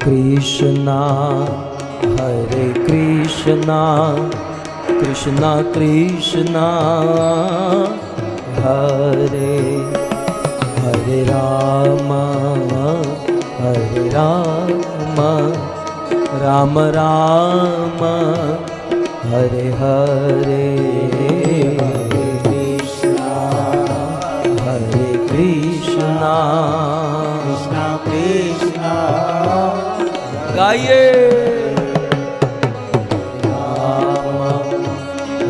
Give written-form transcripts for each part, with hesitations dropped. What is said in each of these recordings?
कृष्णा हरे कृष्णा कृष्णा कृष्णा हरे हरे राम राम राम हरे हरे हरे कृष्णा कृष्णा कृष्णा गाइए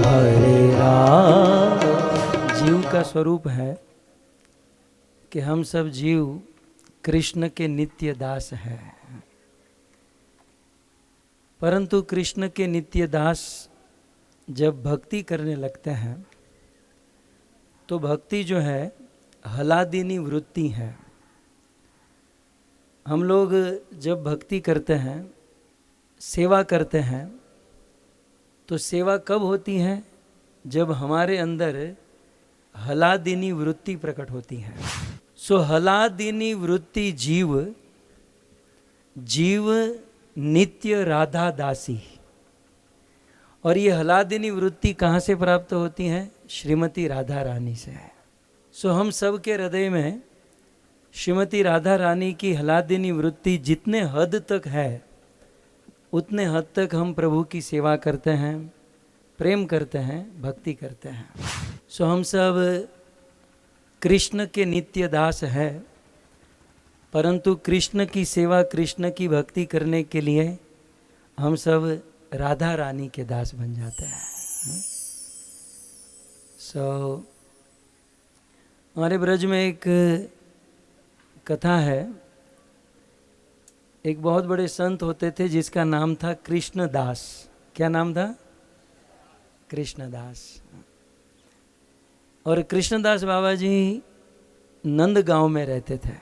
हरे राम। जीव का स्वरूप है कि हम सब जीव कृष्ण के नित्य दास हैं, परंतु कृष्ण के नित्य दास जब भक्ति करने लगते हैं तो भक्ति जो है हलादीनी वृत्ति है। हम लोग जब भक्ति करते हैं, सेवा करते हैं, तो सेवा कब होती है? जब हमारे अंदर हलादीनी वृत्ति प्रकट होती है। सो हलादीनी वृत्ति जीव नित्य राधा दासी। और ये हलादीनी वृत्ति कहाँ से प्राप्त होती है? श्रीमती राधा रानी से है। सो हम सब के हृदय में श्रीमती राधा रानी की हलादीनी वृत्ति जितने हद तक है उतने हद तक हम प्रभु की सेवा करते हैं, प्रेम करते हैं, भक्ति करते हैं। सो हम सब कृष्ण के नित्य दास है, परंतु कृष्ण की सेवा, कृष्ण की भक्ति करने के लिए हम सब राधा रानी के दास बन जाते हैं। सो हमारे ब्रज में एक कथा है। एक बहुत बड़े संत होते थे जिसका नाम था कृष्णदास। क्या नाम था? कृष्णदास। और कृष्णदास बाबा जी नंदगांव में रहते थे।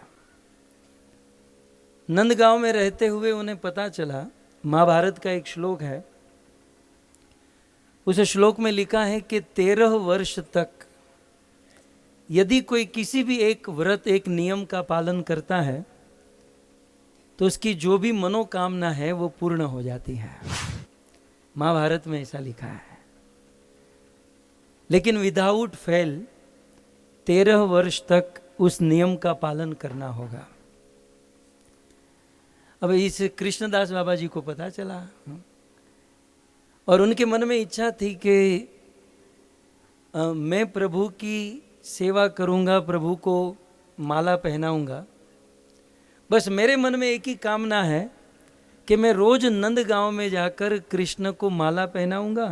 नंदगांव में रहते हुए उन्हें पता चला, महाभारत का एक श्लोक है, उस श्लोक में लिखा है कि 13 वर्ष तक यदि कोई किसी भी एक व्रत, एक नियम का पालन करता है तो उसकी जो भी मनोकामना है वो पूर्ण हो जाती है। महाभारत में ऐसा लिखा है। लेकिन विदाउट फेल 13 वर्ष तक उस नियम का पालन करना होगा। अब इस कृष्णदास बाबा जी को पता चला और उनके मन में इच्छा थी कि मैं प्रभु की सेवा करूंगा, प्रभु को माला पहनाऊंगा। बस मेरे मन में एक ही कामना है कि मैं रोज नंदगांव में जाकर कृष्ण को माला पहनाऊंगा,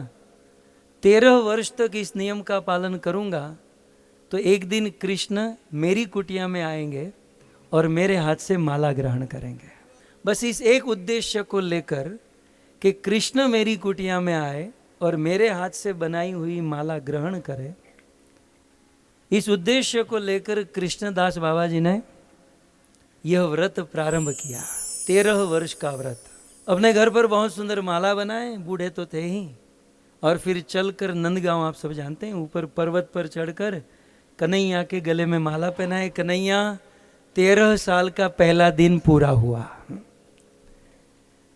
13 वर्ष तक इस नियम का पालन करूंगा, तो एक दिन कृष्ण मेरी कुटिया में आएंगे और मेरे हाथ से माला ग्रहण करेंगे। बस इस एक उद्देश्य को लेकर कि कृष्ण मेरी कुटिया में आए और मेरे हाथ से बनाई हुई माला ग्रहण करे, इस उद्देश्य को लेकर कृष्णदास बाबा जी ने यह व्रत प्रारंभ किया। 13 वर्ष का व्रत। अपने घर पर बहुत सुंदर माला बनाए, बूढ़े तो थे ही, और फिर चलकर नंदगांव, आप सब जानते हैं, ऊपर पर्वत पर चढ़कर कन्हैया के गले में माला पहनाए। कन्हैया 13 साल का पहला दिन पूरा हुआ।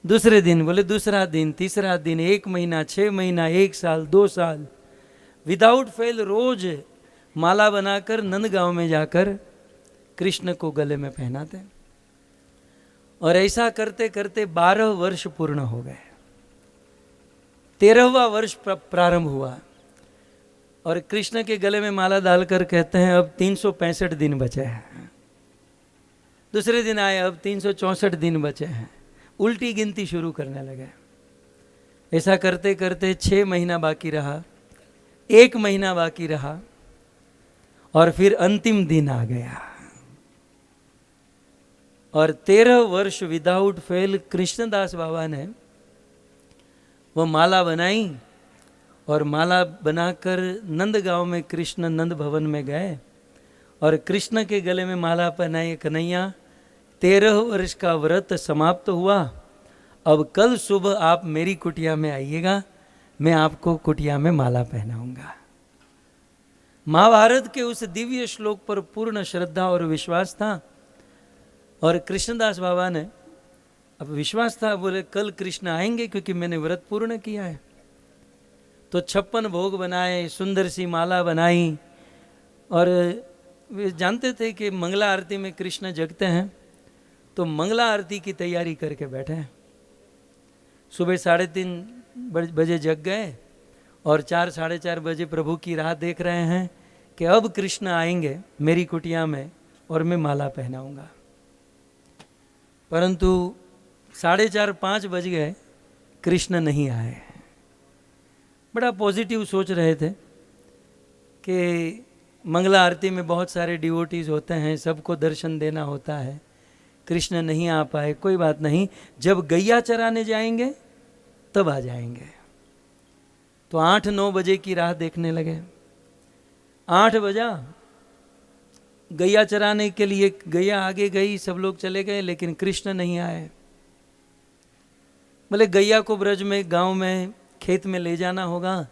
दूसरे दिन बोले दूसरा दिन, तीसरा दिन, 1 महीना, 6 महीना, 1 साल, 2 साल, विदाउट फेल रोज माला बनाकर नंदगांव में जाकर कृष्ण को गले में पहनाते। और ऐसा करते करते 12 वर्ष पूर्ण हो गए। 13वां वर्ष प्रारंभ हुआ और कृष्ण के गले में माला डालकर कहते हैं अब 365 दिन बचे हैं। दूसरे दिन आए, अब 364 दिन बचे हैं। उल्टी गिनती शुरू करने लगे। ऐसा करते करते 6 महीना बाकी रहा, 1 महीना बाकी रहा, और फिर अंतिम दिन आ गया। और 13 वर्ष विदाउट फेल कृष्णदास बाबा ने वो माला बनाई और माला बनाकर नंदगांव में कृष्ण नंद भवन में गए और कृष्ण के गले में माला पहनाई। कन्हैया 13 वर्ष का व्रत समाप्त हुआ, अब कल सुबह आप मेरी कुटिया में आइएगा, मैं आपको कुटिया में माला पहनाऊंगा। महाभारत के उस दिव्य श्लोक पर पूर्ण श्रद्धा और विश्वास था और कृष्णदास बाबा ने अब विश्वास था, बोले कल कृष्ण आएंगे क्योंकि मैंने व्रत पूर्ण किया है। तो 56 भोग बनाए, सुंदर सी माला बनाई, और वे जानते थे कि मंगला आरती में कृष्ण जगते हैं, तो मंगला आरती की तैयारी करके बैठे हैं। सुबह 3:30 बजे जग गए और 4 साढ़े 4 बजे प्रभु की राह देख रहे हैं कि अब कृष्ण आएंगे मेरी कुटिया में और मैं माला पहनाऊंगा। परंतु 4:30 5 बज गए, कृष्ण नहीं आए। बड़ा पॉजिटिव सोच रहे थे कि मंगला आरती में बहुत सारे डिवोटीज होते हैं, सबको दर्शन देना होता है, कृष्ण नहीं आ पाए, कोई बात नहीं, जब गैया चराने जाएंगे तब आ जाएंगे। तो 8-9 बजे की राह देखने लगे। 8 बजा, गैया चराने के लिए गैया आगे गई, सब लोग चले गए, लेकिन कृष्ण नहीं आए। बोले गैया को ब्रज में, गांव में, खेत में ले जाना होगा,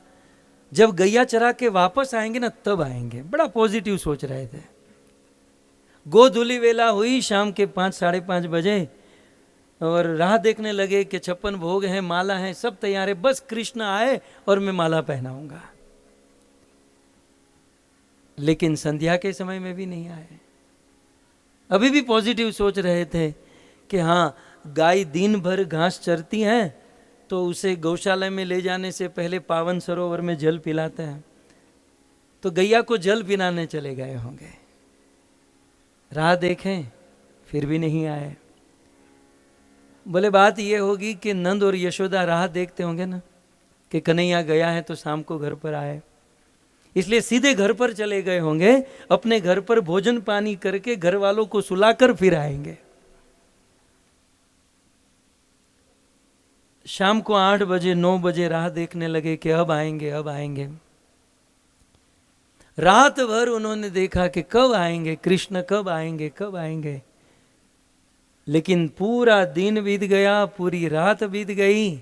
जब गैया चरा के वापस आएंगे ना तब आएंगे। बड़ा पॉजिटिव सोच रहे थे। गोधूली वेला हुई शाम के 5 साढ़े 5 बजे, और राह देखने लगे कि 56 भोग हैं, माला है, सब तैयार है, बस कृष्ण आए और मैं माला पहनाऊंगा। लेकिन संध्या के समय में भी नहीं आए। अभी भी पॉजिटिव सोच रहे थे कि हाँ, गाय दिन भर घास चरती हैं तो उसे गौशाला में ले जाने से पहले पावन सरोवर में जल पिलाते हैं, तो गैया को जल पिलाने चले गए होंगे। राह देखें फिर भी नहीं आए। बोले बात ये होगी कि नंद और यशोदा राह देखते होंगे ना कि कन्हैया गया है तो शाम को घर पर आए, इसलिए सीधे घर पर चले गए होंगे। अपने घर पर भोजन पानी करके घर वालों को सुलाकर फिर आएंगे। शाम को 8 बजे 9 बजे राह देखने लगे कि अब आएंगे अब आएंगे। रात भर उन्होंने देखा कि कब आएंगे कृष्ण, कब आएंगे कब आएंगे। लेकिन पूरा दिन बीत गया, पूरी रात बीत गई,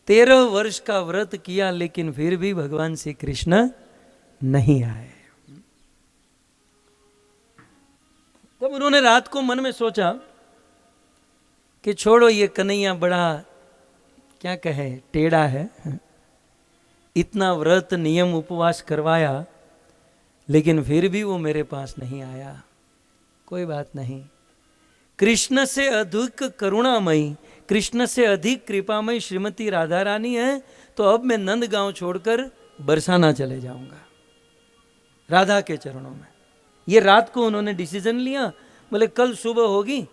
13 वर्ष का व्रत किया, लेकिन फिर भी भगवान श्री कृष्ण नहीं आए। तब उन्होंने रात को मन में सोचा कि छोड़ो, ये कन्हैया बड़ा क्या कहे टेढ़ा है, इतना व्रत नियम उपवास करवाया लेकिन फिर भी वो मेरे पास नहीं आया। कोई बात नहीं, कृष्ण से अधिक करुणामयी, कृष्ण से अधिक कृपामयी श्रीमती राधा रानी है, तो अब मैं नंद गांव छोड़कर बरसाना चले जाऊंगा राधा के चरणों में। ये रात को उन्होंने डिसीजन लिया। बोले कल सुबह होगी,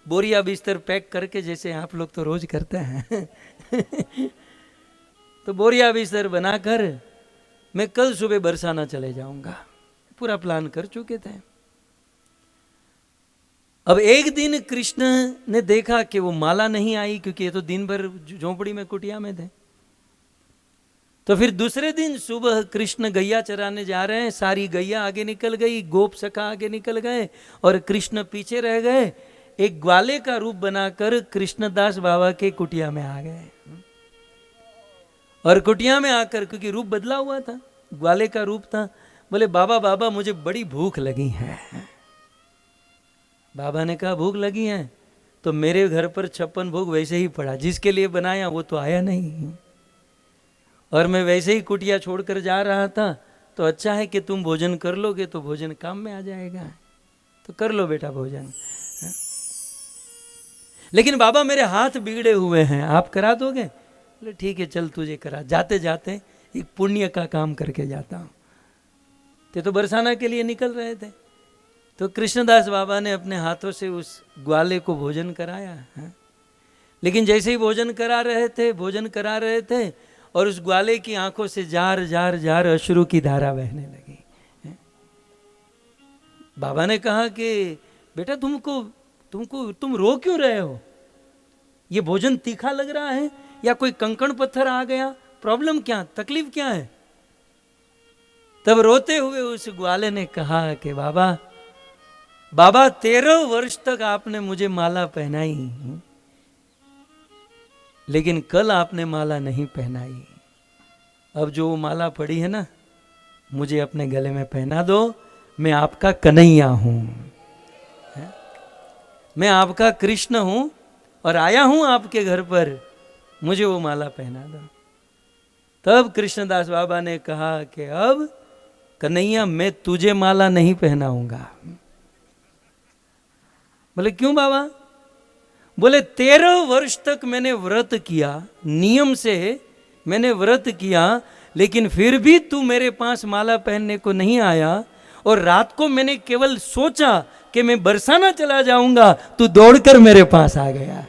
बोरिया बिस्तर पैक करके, जैसे आप लोग तो रोज करते हैं तो बोरिया बिस्तर बनाकर मैं कल सुबह बरसाना चले जाऊंगा। पूरा प्लान कर चुके थे। अब एक दिन कृष्ण ने देखा कि वो माला नहीं आई, क्योंकि ये तो दिन भर झोंपड़ी में कुटिया में थे। तो फिर दूसरे दिन सुबह कृष्ण गैया चराने जा रहे हैं, सारी गैया आगे निकल गई, गोप सखा आगे निकल गए और कृष्ण पीछे रह गए। एक ग्वाले का रूप बनाकर कृष्णदास बाबा के कुटिया में आ गए। और कुटिया में आकर, क्योंकि रूप बदला हुआ था, ग्वाले का रूप था, बोले बाबा बाबा मुझे बड़ी भूख लगी है। बाबा ने कहा भूख लगी है तो मेरे घर पर 56 भोग वैसे ही पड़ा, जिसके लिए बनाया वो तो आया नहीं, और मैं वैसे ही कुटिया छोड़कर जा रहा था, तो अच्छा है कि तुम भोजन कर लोगे तो भोजन काम में आ जाएगा, तो कर लो बेटा भोजन। लेकिन बाबा मेरे हाथ बिगड़े हुए हैं, आप करा दोगे? बोले ठीक है चल तुझे करा, जाते जाते एक पुण्य का काम करके जाता हूँ। तो बरसाना के लिए निकल रहे थे, तो कृष्णदास बाबा ने अपने हाथों से उस ग्वाले को भोजन कराया है। लेकिन जैसे ही भोजन करा रहे थे और उस ग्वाले की आंखों से जार जार जार अश्रु की धारा बहने लगी। बाबा ने कहा कि बेटा तुम रो क्यों रहे हो? ये भोजन तीखा लग रहा है या कोई कंकड़ पत्थर आ गया? प्रॉब्लम क्या, तकलीफ क्या है? तब रोते हुए उस ग्वाले ने कहा कि बाबा 13 वर्ष तक आपने मुझे माला पहनाई, लेकिन कल आपने माला नहीं पहनाई। अब जो वो माला पड़ी है ना, मुझे अपने गले में पहना दो। मैं आपका कन्हैया हूं, मैं आपका कृष्ण हूं और आया हूं आपके घर पर, मुझे वो माला पहना दो। तब कृष्णदास बाबा ने कहा कि अब कन्हैया मैं तुझे माला नहीं पहनाऊंगा। बोले क्यों बाबा? बोले 13 वर्ष तक मैंने व्रत किया, नियम से मैंने व्रत किया, लेकिन फिर भी तू मेरे पास माला पहनने को नहीं आया। और रात को मैंने केवल सोचा कि मैं बरसाना चला जाऊंगा, तू दौड़कर मेरे पास आ गया।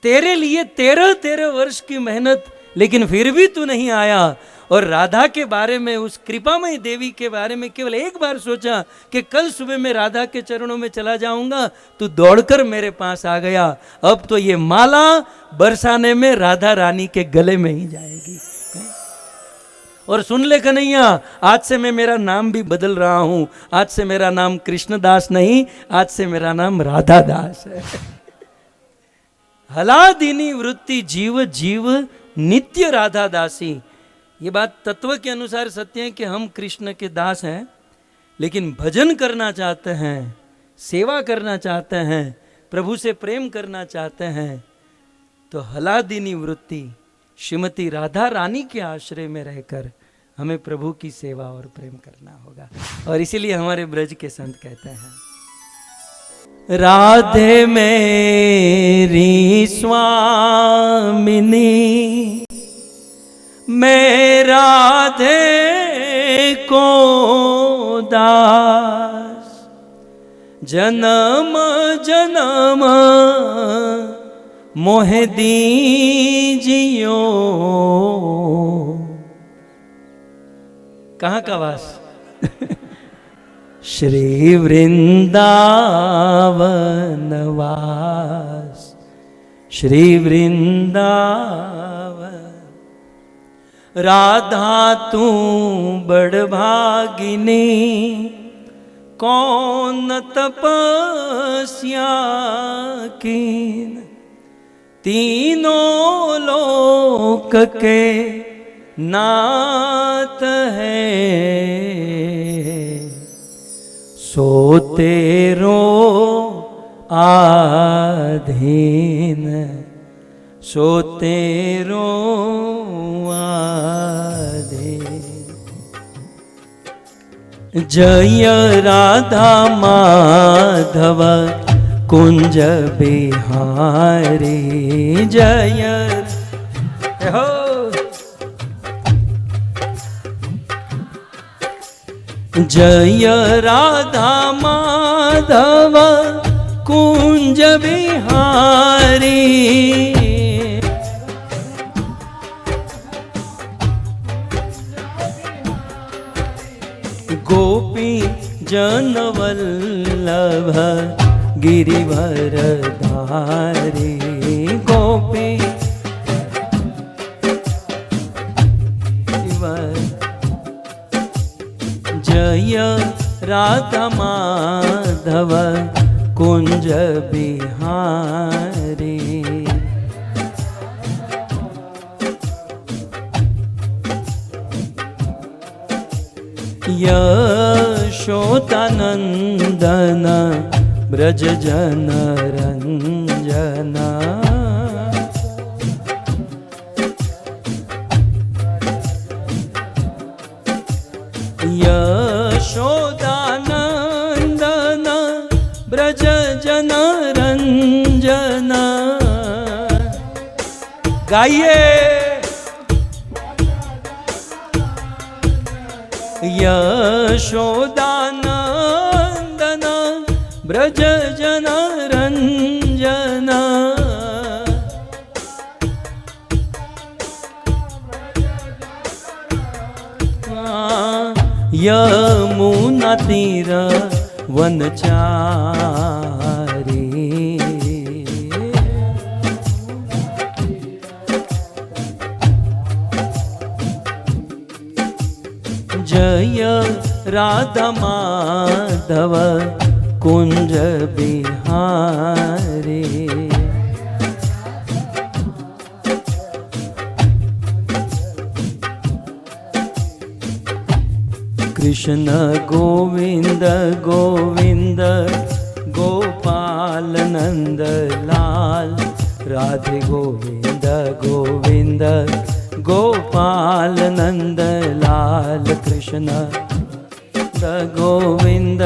तेरे लिए 13 वर्ष की मेहनत, लेकिन फिर भी तू नहीं आया। और राधा के बारे में, उस कृपामयी देवी के बारे में केवल एक बार सोचा कि कल सुबह मैं राधा के चरणों में चला जाऊंगा, तू दौड़कर मेरे पास आ गया। अब तो ये माला बरसाने में राधा रानी के गले में ही जाएगी। और सुन ले कन्हैया, आज से मैं मेरा नाम भी बदल रहा हूं। आज से मेरा नाम कृष्णदास नहीं, आज से मेरा नाम राधा दास है। हलादीनी वृत्ति जीव जीव नित्य राधा दासी। ये बात तत्व के अनुसार सत्य है कि हम कृष्ण के दास हैं, लेकिन भजन करना चाहते हैं, सेवा करना चाहते हैं, प्रभु से प्रेम करना चाहते हैं, तो हलादीनी वृत्ति श्रीमती राधा रानी के आश्रय में रहकर हमें प्रभु की सेवा और प्रेम करना होगा। और इसीलिए हमारे ब्रज के संत कहते हैं, राधे मेरी स्वामिनी, मैं राधे को दास, जन्म जन्म मोह दीजियो। कहाँ का वास? श्री वृंदावन वास, श्री वृंदावन। राधा तू बड़ भागिनी, कौन तपस्या कीन, तीनों लोक के नाथ है, सो तेरो आधीन, सो तेरो आधीन। जय राधा माधव कुंज बिहारी, जय हो। जय राधा माधव कुंज बिहारी, गोपी जन वल्लभ गिरिवर धारी, गोपी जय राधा माधव कुंज बिहारी। यशोदानंदन ब्रज जन रंजना, यशोदानंदन ब्रज जन रंजना। गाइए यशोदानंदन ब्रज जन रंजना, यमुना तीर वनचारी, जय राधा माधव कुंज बिहारी। कृष्ण गोविंद गोविंद गोपाल नंद लाल, राधे गोविंद गोविंद, गोपाल नंद लाल कृष्ण द गोविंद,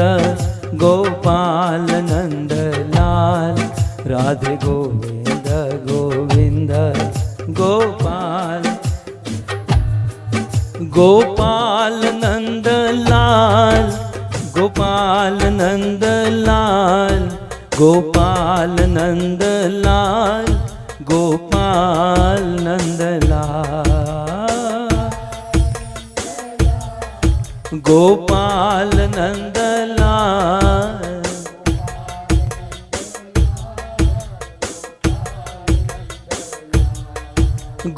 गोपाल नंद लाल, राधे गोविंद गोविंद, गोपाल गोपाल नंद लाल, गोपाल नंद लाल, गोपाल नंद लाल, गोपाल नंद लाल, गोपाल नंद लाल,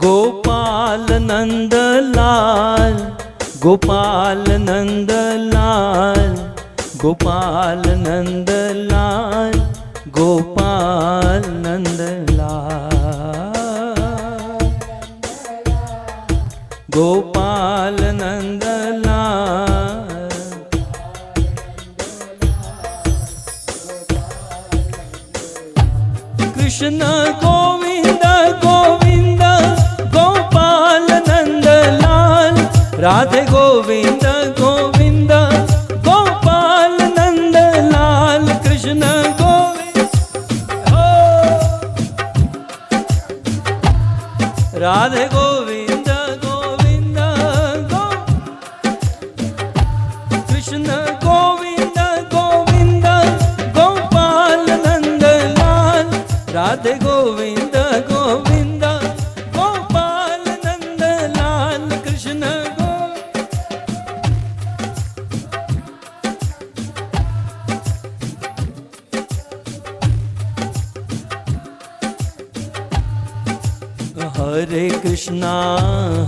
गोपाल नंद लाल, गोपाल नंद लाल, गोपाल नंद लाल, गोपाल नंद लाल, गोपाल नंद लाल, कृष्ण गोविंद गोविंद, गोपाल नंद लाल, राधे गोविंद गोविंद, गोपाल नंद लाल, कृष्ण गोविंद हो, राधे गोविंद गोविंद, कृष्ण गोविंद गोविंद, गोपाल नंद लाल, राधे गोविंद गोविंद, गोपाल नंद लाल, कृष्ण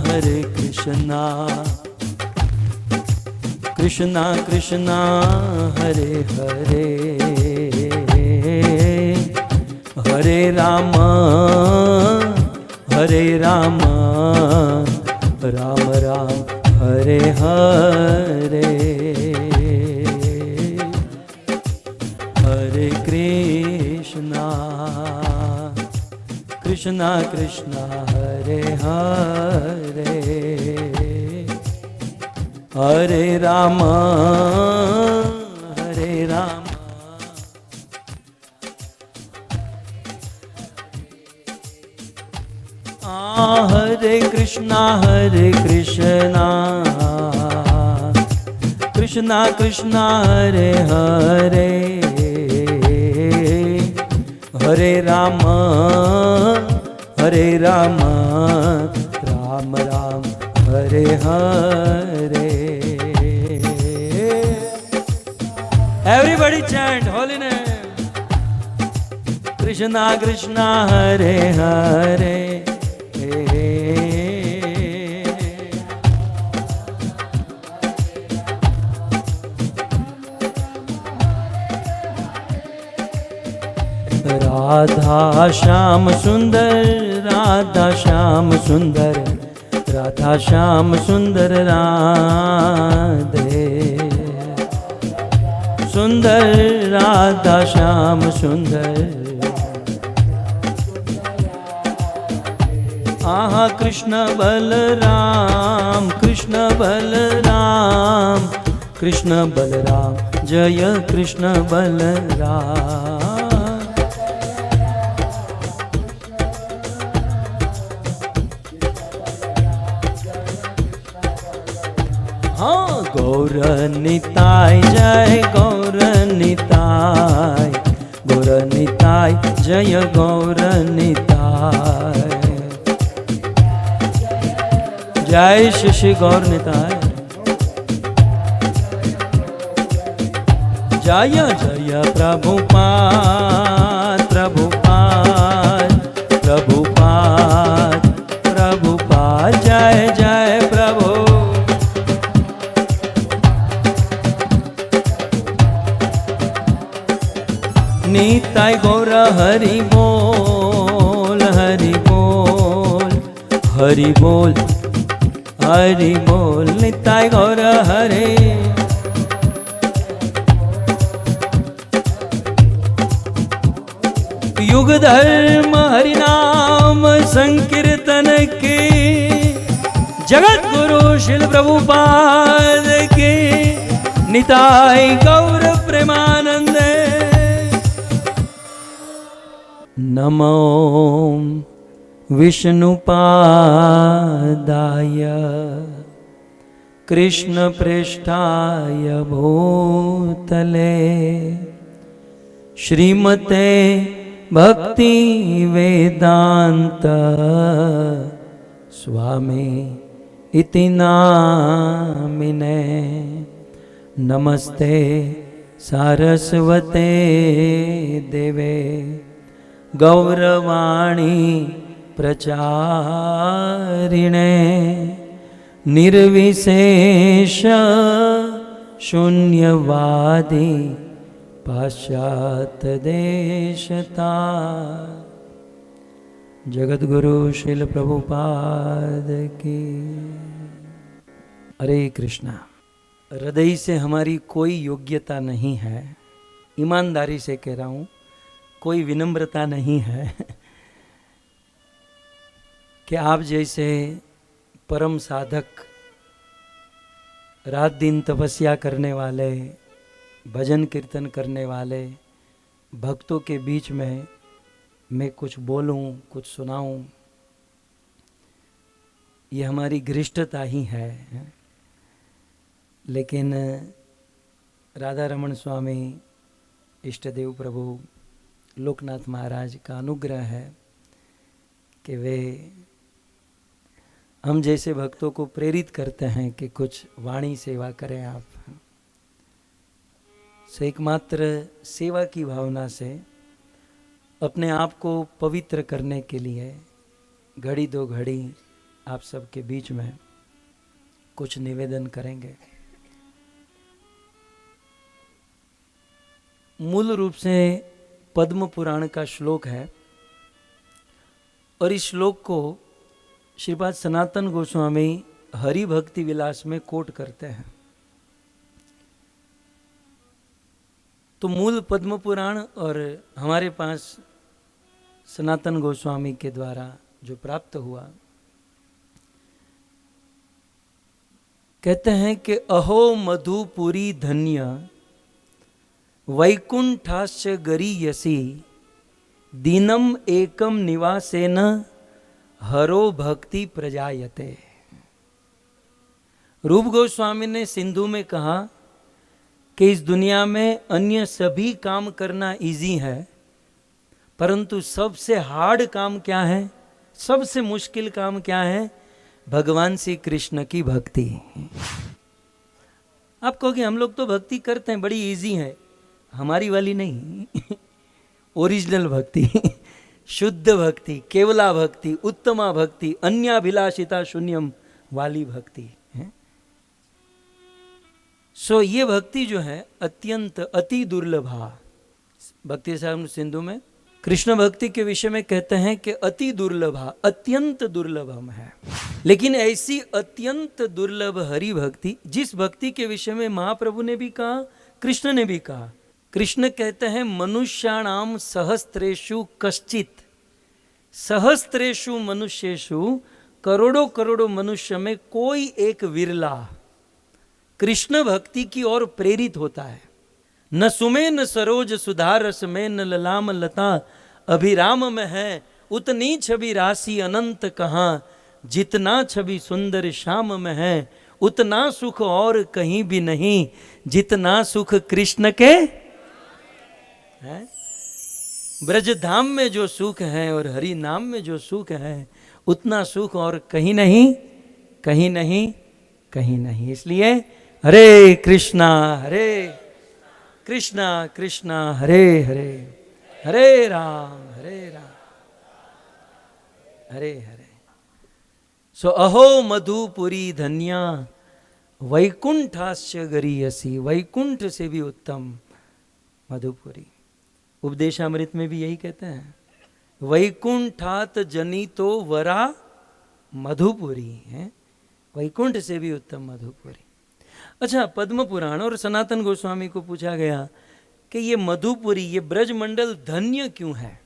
हरे कृष्णा कृष्णा कृष्णा हरे हरे, हरे राम राम राम हरे हरे, हरे कृष्णा कृष्णा कृष्णा हरे हरे, हरे राम हरे कृष्णा कृष्णा कृष्णा हरे हरे, हरे Ram Ram Ram Hare Hare. Everybody chant holy name. Krishna Krishna Hare Hare. Radha Shyam सुंदर, राधा श्याम सुंदर, राधा श्याम सुंदर राधे, सुंदर राधा श्याम सुंदर. आहा कृष्ण बलराम, कृष्ण बलराम, कृष्ण बलराम, जय कृष्ण बलराम. हाँ गौर निताय जय गौर निताय, गौर निताय जय गौर निताय, जय श्री गौर निताय. जय जय प्रभुपाद प्रभुपाद प्रभुपाद प्रभुपाद, जय जय प्रभु. निताय गौर हरि बोल, हरि बोल, हरि बोल, हरि बोल. निताय गौर हरे, युग धर्म हरिनाम संकीर्तन के, जगत गुरु शिल प्रभुपाद के, निताय गौर प्रेमानंद। नमो विष्णुपादाय कृष्ण पृष्ठाय भूतले, श्रीमते भक्ति वेदांत स्वामी इति नामिने। नमस्ते सारस्वते देवे गौरवाणी प्रचारिणे, निर्विशेष शून्यवादी पाश्चात्य देशता। जगद्गुरु श्रील प्रभुपाद की। हरे कृष्णा। हृदय से हमारी कोई योग्यता नहीं है, ईमानदारी से कह रहा हूँ, कोई विनम्रता नहीं है कि आप जैसे परम साधक, रात दिन तपस्या करने वाले, भजन कीर्तन करने वाले भक्तों के बीच में मैं कुछ बोलूं, कुछ सुनाऊं, ये हमारी घृष्टता ही है। लेकिन राधा रमण स्वामी इष्टदेव प्रभु लोकनाथ महाराज का अनुग्रह है कि वे हम जैसे भक्तों को प्रेरित करते हैं कि कुछ वाणी सेवा करें आप। सो एकमात्र सेवा की भावना से अपने आप को पवित्र करने के लिए घड़ी दो घड़ी आप सबके बीच में कुछ निवेदन करेंगे। मूल रूप से पद्म पुराण का श्लोक है और इस श्लोक को श्रीपाद सनातन गोस्वामी हरि भक्ति विलास में कोट करते हैं। तो मूल पद्म पुराण और हमारे पास सनातन गोस्वामी के द्वारा जो प्राप्त हुआ, कहते हैं कि अहो मधुपुरी धन्य वैकुंठास्य गरीयसी, दीनम एकम निवासेन हरो भक्ति प्रजायते। रूप गोस्वामी ने सिंधु में कहा कि इस दुनिया में अन्य सभी काम करना इजी है, परंतु सबसे हार्ड काम क्या है, सबसे मुश्किल काम क्या है? भगवान श्री कृष्ण की भक्ति। आप कहोगे हम लोग तो भक्ति करते हैं, बड़ी इजी है। हमारी वाली नहीं ओरिजिनल भक्ति, शुद्ध भक्ति, केवला भक्ति, उत्तमा भक्ति, अन्याभिलाषिता शून्यम वाली भक्ति है। सो ये भक्ति जो है अत्यंत अति दुर्लभा। भक्ति साहब सिंधु में कृष्ण भक्ति के विषय में कहते हैं कि अति दुर्लभा, अत्यंत दुर्लभम है। लेकिन ऐसी अत्यंत दुर्लभ हरि भक्ति, जिस भक्ति के विषय में महाप्रभु ने भी कहा, कृष्ण ने भी कहा। कृष्ण कहते हैं मनुष्याणाम सहस्त्रेषु कश्चित, सहस्त्रेषु मनुष्येषु, करोड़ों करोड़ों मनुष्य में कोई एक विरला कृष्ण भक्ति की ओर प्रेरित होता है। न सुमे न सरोज सुधारस में, न ललाम लता अभिराम में है, उतनी छवि राशि अनंत कहाँ, जितना छवि सुंदर श्याम में है, उतना सुख और कहीं भी नहीं, जितना सुख कृष्ण के है। ब्रज धाम में जो सुख है और हरि नाम में जो सुख है, उतना सुख और कहीं नहीं, कहीं नहीं, कहीं नहीं। इसलिए हरे कृष्णा कृष्णा कृष्णा हरे हरे, हरे राम हरे हरे। सो अहो मधुपुरी धन्या वैकुंठास्य गरीयसी, वैकुंठ से भी उत्तम मधुपुरी। उपदेशामृत में भी यही कहते हैं, वैकुंठात जनितो वरा मधुपुरी है, वैकुंठ से भी उत्तम मधुपुरी। अच्छा, पद्म पुराण और सनातन गोस्वामी को पूछा गया कि ये मधुपुरी, ये ब्रजमंडल धन्य क्यों है?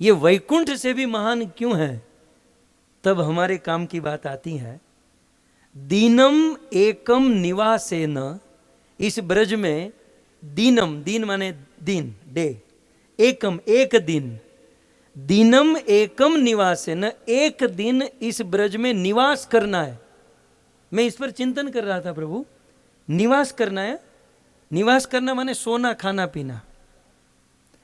ये वैकुंठ से भी महान क्यों है, तब हमारे काम की बात आती है। दीनम एकम निवासेन, इस ब्रज में दीनम, दीन माने दिन, डे, एकम एक दिन, दीनम एकम निवासेन, एक दिन इस ब्रज में निवास करना है। मैं इस पर चिंतन कर रहा था प्रभु, निवास करना है, निवास करना माने सोना खाना पीना।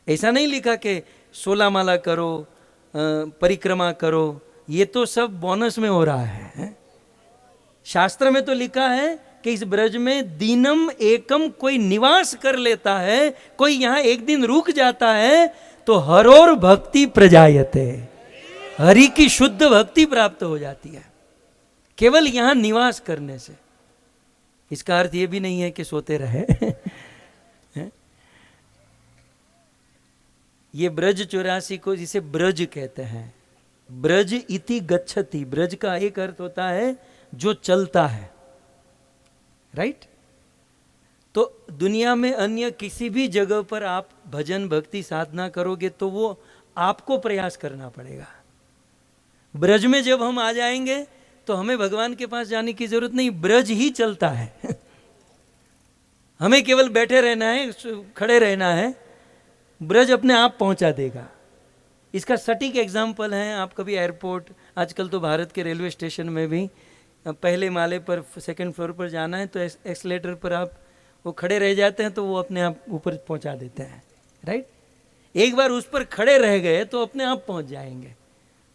ऐसा नहीं लिखा कि 16 माला करो, परिक्रमा करो, ये तो सब बोनस में हो रहा है। शास्त्र में तो लिखा है कि इस ब्रज में दीनम एकम, कोई निवास कर लेता है, कोई यहां एक दिन रुक जाता है तो हरोर भक्ति प्रजायते, हरि की शुद्ध भक्ति प्राप्त हो जाती है केवल यहां निवास करने से। इसका अर्थ यह भी नहीं है कि सोते रहे। ये ब्रज 84 को जिसे ब्रज कहते हैं, ब्रज इति गच्छति, ब्रज का एक अर्थ होता है जो चलता है, राइट। तो दुनिया में अन्य किसी भी जगह पर आप भजन भक्ति साधना करोगे तो वो आपको प्रयास करना पड़ेगा। ब्रज में जब हम आ जाएंगे तो हमें भगवान के पास जाने की जरूरत नहीं, ब्रज ही चलता है। हमें केवल बैठे रहना है, खड़े रहना है, ब्रज अपने आप पहुंचा देगा। इसका सटीक एग्जाम्पल है, आप कभी एयरपोर्ट, आजकल तो भारत के रेलवे स्टेशन में भी पहले माले पर, सेकंड फ्लोर पर जाना है तो एक्सलेटर पर आप वो खड़े रह जाते हैं तो वो अपने आप ऊपर पहुंचा देते हैं, राइट। एक बार उस पर खड़े रह गए तो अपने आप पहुंच जाएंगे।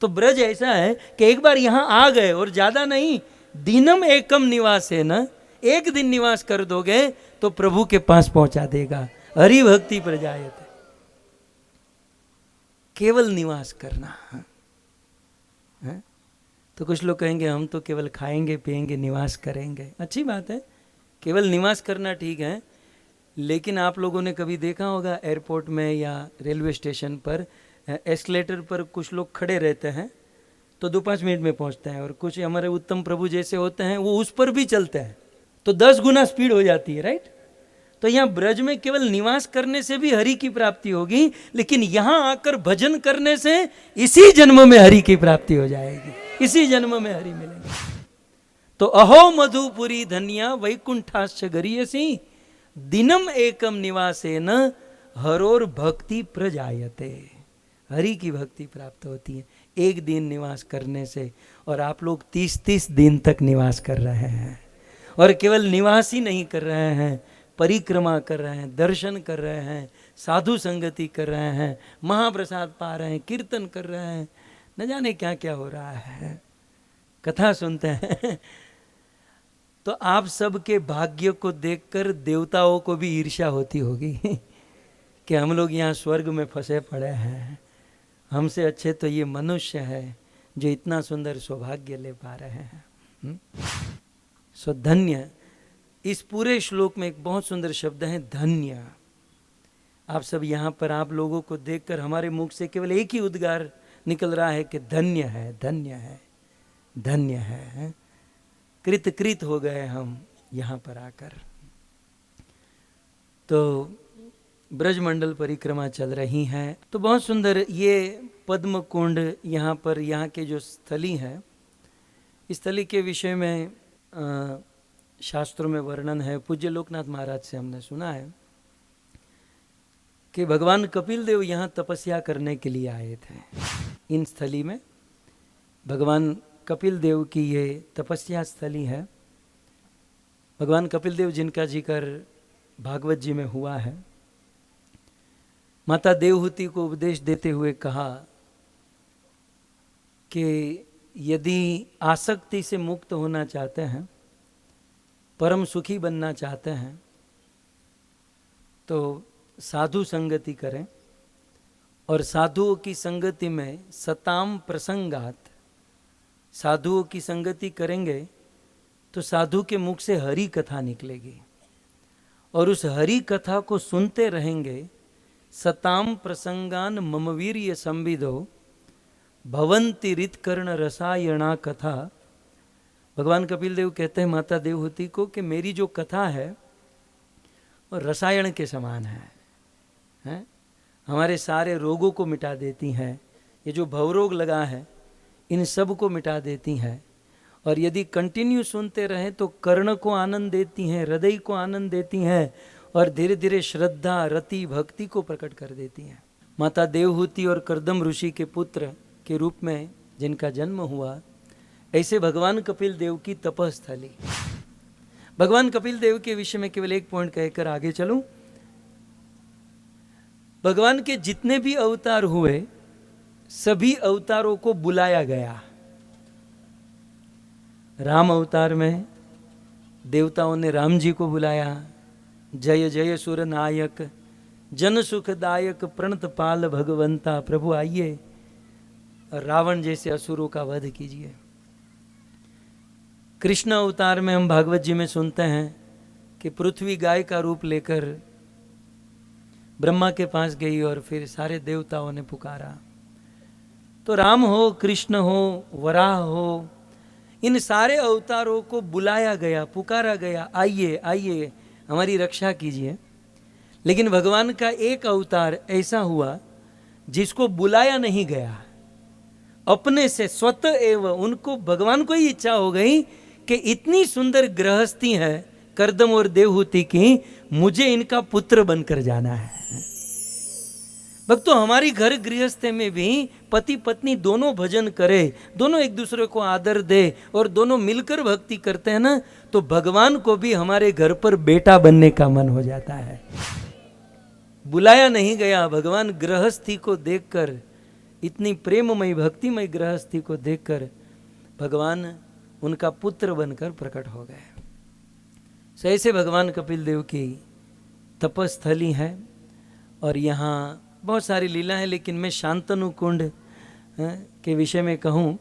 तो ब्रज ऐसा है कि एक बार यहां आ गए और ज्यादा नहीं, दीनम एकम निवास है ना, एक दिन निवास कर दोगे तो प्रभु के पास पहुंचा देगा। हरि भक्ति प्रजायते, केवल निवास करना है। तो कुछ लोग कहेंगे हम तो केवल खाएंगे पिएंगे निवास करेंगे, अच्छी बात है, केवल निवास करना ठीक है। लेकिन आप लोगों ने कभी देखा होगा एयरपोर्ट में या रेलवे स्टेशन पर एस्केलेटर पर कुछ लोग खड़े रहते हैं तो 2-5 मिनट में पहुंचते हैं, और कुछ हमारे उत्तम प्रभु जैसे होते हैं वो उस पर भी चलते हैं तो 10 गुना स्पीड हो जाती है, राइट। तो यहाँ ब्रज में केवल निवास करने से भी हरि की प्राप्ति होगी, लेकिन यहाँ आकर भजन करने से इसी जन्म में हरि की प्राप्ति हो जाएगी, इसी जन्म में हरि मिलेंगे। तो अहो मधुपुरी धन्या वैकुंठाश्च गरीयसी, दिनम एकम निवासेन हरोर भक्ति प्रजायते, हरि की भक्ति प्राप्त होती है एक दिन निवास करने से। और आप लोग 30-30 दिन तक निवास कर रहे हैं, और केवल निवास ही नहीं कर रहे हैं, परिक्रमा कर रहे हैं, दर्शन कर रहे हैं, साधु संगति कर रहे हैं, महाप्रसाद पा रहे हैं, कीर्तन कर रहे हैं, न जाने क्या क्या हो रहा है, कथा सुनते हैं। तो आप सबके भाग्य को देखकर देवताओं को भी ईर्ष्या होती होगी कि हम लोग यहाँ स्वर्ग में फंसे पड़े हैं, हमसे अच्छे तो ये मनुष्य है जो इतना सुंदर सौभाग्य ले पा रहे हैं। सो धन्य, इस पूरे श्लोक में एक बहुत सुंदर शब्द है धन्य। आप सब यहाँ पर आप लोगों को देखकर हमारे मुख से केवल एक ही उद्गार निकल रहा है कि धन्य है, धन्य है, धन्य है। कृत कृत हो गए हम यहाँ पर आकर। तो ब्रजमंडल परिक्रमा चल रही है, तो बहुत सुंदर ये पद्म कुंड यहाँ पर, यहाँ के जो स्थली है, इस स्थली के विषय में शास्त्रों में वर्णन है। पूज्य लोकनाथ महाराज से हमने सुना है कि भगवान कपिल देव यहाँ तपस्या करने के लिए आए थे। इन स्थली में भगवान कपिल देव की ये तपस्या स्थली है। भगवान कपिल देव जिनका जिक्र भागवत जी में हुआ है, माता देवहूति को उपदेश देते हुए कहा कि यदि आसक्ति से मुक्त होना चाहते हैं, परम सुखी बनना चाहते हैं, तो साधु संगति करें, और साधुओं की संगति में सताम प्रसंगात, साधुओं की संगति करेंगे तो साधु के मुख से हरि कथा निकलेगी, और उस हरि कथा को सुनते रहेंगे। सताम प्रसंगान मम वीर्य संविदो भवंति रितकर्ण रसायणा कथा। भगवान कपिल देव कहते हैं माता देवहूति को कि मेरी जो कथा है वो रसायन के समान है? हमारे सारे रोगों को मिटा देती हैं, ये जो भवरोग लगा है इन सब को मिटा देती हैं। और यदि कंटिन्यू सुनते रहें तो कर्ण को आनंद देती हैं, हृदय को आनंद देती हैं और धीरे धीरे श्रद्धा, रति, भक्ति को प्रकट कर देती हैं। माता देवहूति और कर्दम ऋषि के पुत्र के रूप में जिनका जन्म हुआ, ऐसे भगवान कपिल देव की तपस्थली। भगवान कपिल देव के विषय में केवल एक पॉइंट कहकर आगे चलूं। भगवान के जितने भी अवतार हुए सभी अवतारों को बुलाया गया। राम अवतार में देवताओं ने राम जी को बुलाया, जय जय सुर नायक जन सुखदायक प्रणत पाल भगवंता, प्रभु आइए और रावण जैसे असुरों का वध कीजिए। कृष्ण अवतार में हम भागवत जी में सुनते हैं कि पृथ्वी गाय का रूप लेकर ब्रह्मा के पास गई और फिर सारे देवताओं ने पुकारा। तो राम हो, कृष्ण हो, वराह हो, इन सारे अवतारों को बुलाया गया, पुकारा गया, आइए आइए हमारी रक्षा कीजिए। लेकिन भगवान का एक अवतार ऐसा हुआ जिसको बुलाया नहीं गया, अपने से स्वतः एवं उनको, भगवान को ही इच्छा हो गई कि इतनी सुंदर गृहस्थी है कर्दम और देवहूति की, मुझे इनका पुत्र बनकर जाना है। भक्तों, हमारी घर गृहस्थी में भी पति पत्नी दोनों भजन करे, दोनों एक दूसरे को आदर दे और दोनों मिलकर भक्ति करते हैं ना, तो भगवान को भी हमारे घर पर बेटा बनने का मन हो जाता है। बुलाया नहीं गया, भगवान गृहस्थी को देखकर, इतनी प्रेममय भक्तिमय गृहस्थी को देखकर भगवान उनका पुत्र बनकर प्रकट हो गए। सो ऐसे भगवान कपिल देव की तपस्थली है और यहाँ बहुत सारी लीला है। लेकिन मैं शांतनु कुंड के विषय में कहूँ,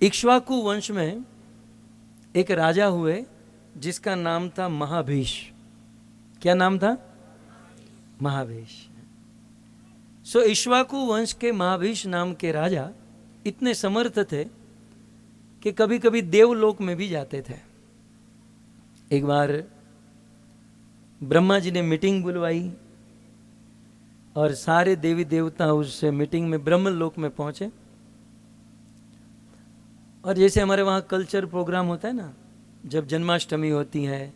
इक्ष्वाकु वंश में एक राजा हुए जिसका नाम था महाभीष। क्या नाम था? महाभीष। सो इक्ष्वाकु वंश के महाभीष नाम के राजा इतने समर्थ थे कि कभी कभी देवलोक में भी जाते थे। एक बार ब्रह्मा जी ने मीटिंग बुलवाई और सारे देवी देवता उस मीटिंग में ब्रह्मलोक में पहुंचे। और जैसे हमारे वहाँ कल्चर प्रोग्राम होता है ना, जब जन्माष्टमी होती है,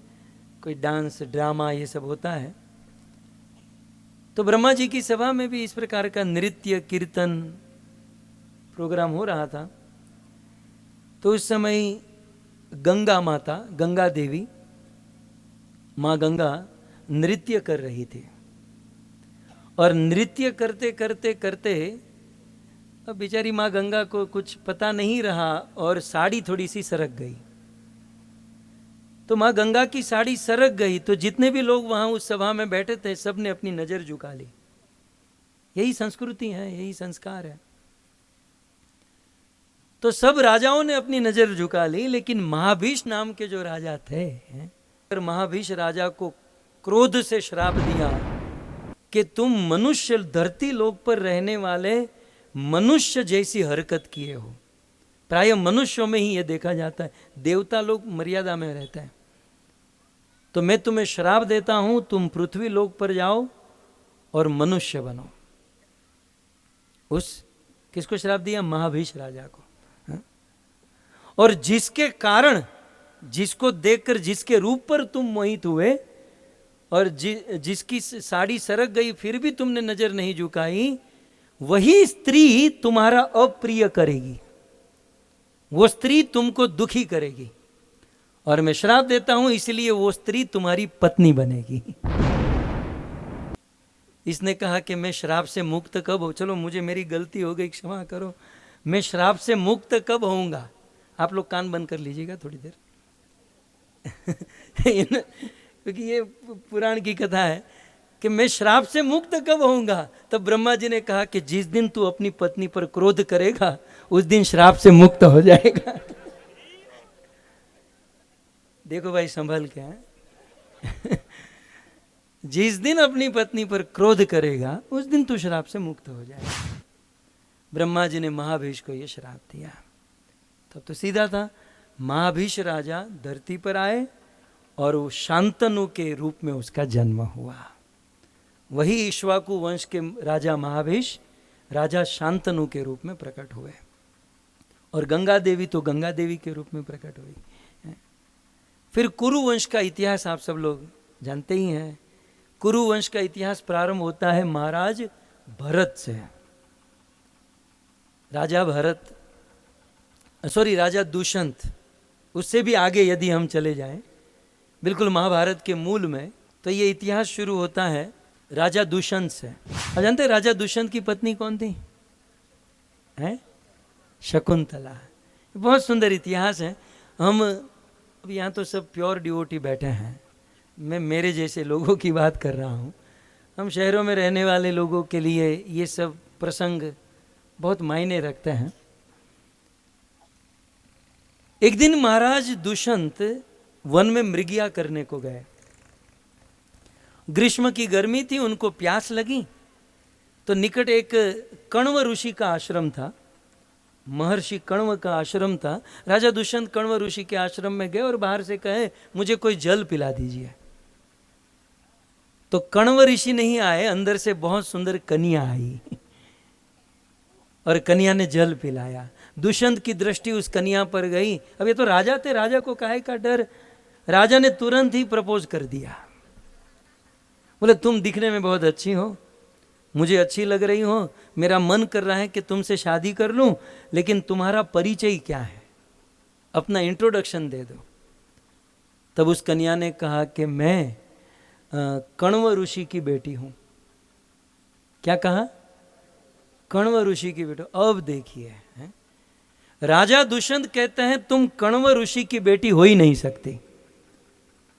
कोई डांस ड्रामा ये सब होता है, तो ब्रह्मा जी की सभा में भी इस प्रकार का नृत्य कीर्तन प्रोग्राम हो रहा था। तो उस समय गंगा माता, गंगा देवी, माँ गंगा नृत्य कर रही थी। और नृत्य करते करते करते अब बेचारी माँ गंगा को कुछ पता नहीं रहा और साड़ी थोड़ी सी सरक गई। तो माँ गंगा की साड़ी सरक गई तो जितने भी लोग वहां उस सभा में बैठे थे सब ने अपनी नजर झुका ली। यही संस्कृति है, यही संस्कार है। तो सब राजाओं ने अपनी नजर झुका ली, लेकिन महाभीष नाम के जो राजा थे, महाभीष राजा को क्रोध से श्राप दिया कि तुम मनुष्य, धरती लोक पर रहने वाले मनुष्य जैसी हरकत किए हो। प्राय मनुष्यों में ही यह देखा जाता है, देवता लोग मर्यादा में रहते हैं। तो मैं तुम्हें श्राप देता हूं, तुम पृथ्वी लोक पर जाओ और मनुष्य बनो। उस किसको श्राप दिया? महाभीष राजा को। और जिसके कारण, जिसको देखकर, जिसके रूप पर तुम मोहित हुए और जिसकी साड़ी सरक गई फिर भी तुमने नजर नहीं झुकाई, वही स्त्री तुम्हारा अप्रिय करेगी, वो स्त्री तुमको दुखी करेगी। और मैं श्राप देता हूं इसलिए वो स्त्री तुम्हारी पत्नी बनेगी। इसने कहा कि मैं श्राप से मुक्त कब हो, चलो मुझे मेरी गलती हो गई, क्षमा करो, मैं श्राप से मुक्त कब होऊंगा? आप लोग कान बंद कर लीजिएगा थोड़ी देर क्योंकि ये पुराण की कथा है कि मैं श्राप से मुक्त कब होऊंगा। तब ब्रह्मा जी ने कहा कि जिस दिन तू अपनी पत्नी पर क्रोध करेगा उस दिन श्राप से मुक्त हो जाएगा। देखो भाई संभल के हैं जिस दिन अपनी पत्नी पर क्रोध करेगा उस दिन तू श्राप से मुक्त हो जाएगा। ब्रह्मा जी ने महाभीष को यह श्राप दिया। तब तो सीधा था, महाभीष राजा धरती पर आए और वो शांतनु के रूप में उसका जन्म हुआ। वही इक्ष्वाकु वंश के राजा महाभीष राजा शांतनु के रूप में प्रकट हुए, और गंगा देवी तो गंगा देवी के रूप में प्रकट हुई। फिर कुरु वंश का इतिहास आप सब लोग जानते ही हैं। कुरु वंश का इतिहास प्रारंभ होता है महाराज भरत से। राजा भरत, सॉरी राजा दुष्यंत, उससे भी आगे यदि हम चले जाएं बिल्कुल महाभारत के मूल में, तो ये इतिहास शुरू होता है राजा दुष्यंत से। और जानते हैं राजा दुष्यंत की पत्नी कौन थी? हैं? शकुंतला। बहुत सुंदर इतिहास है। हम अब यहाँ तो सब प्योर डिवोटी बैठे हैं, मैं मेरे जैसे लोगों की बात कर रहा हूँ। हम शहरों में रहने वाले लोगों के लिए ये सब प्रसंग बहुत मायने रखते हैं। एक दिन महाराज दुष्यंत वन में मृगिया करने को गए। ग्रीष्म की गर्मी थी, उनको प्यास लगी, तो निकट एक कण्व ऋषि का आश्रम था, महर्षि कण्व का आश्रम था। राजा दुष्यंत कण्व ऋषि के आश्रम में गए और बाहर से कहे मुझे कोई जल पिला दीजिए। तो कण्व ऋषि नहीं आए, अंदर से बहुत सुंदर कन्या आई और कन्या ने जल पिलाया। दुष्यंत की दृष्टि उस कन्या पर गई। अब ये तो राजा थे, राजा को काहे का डर। राजा ने तुरंत ही प्रपोज कर दिया। बोले तुम दिखने में बहुत अच्छी हो, मुझे अच्छी लग रही हो, मेरा मन कर रहा है कि तुमसे शादी कर लूं, लेकिन तुम्हारा परिचय क्या है, अपना इंट्रोडक्शन दे दो। तब उस कन्या ने कहा कि मैं कण्व ऋषि की बेटी हूं। क्या कहा? कण्व ऋषि की बेटी। अब देखिए, राजा दुष्यंत कहते हैं तुम कण्व ऋषि की बेटी हो ही नहीं सकती।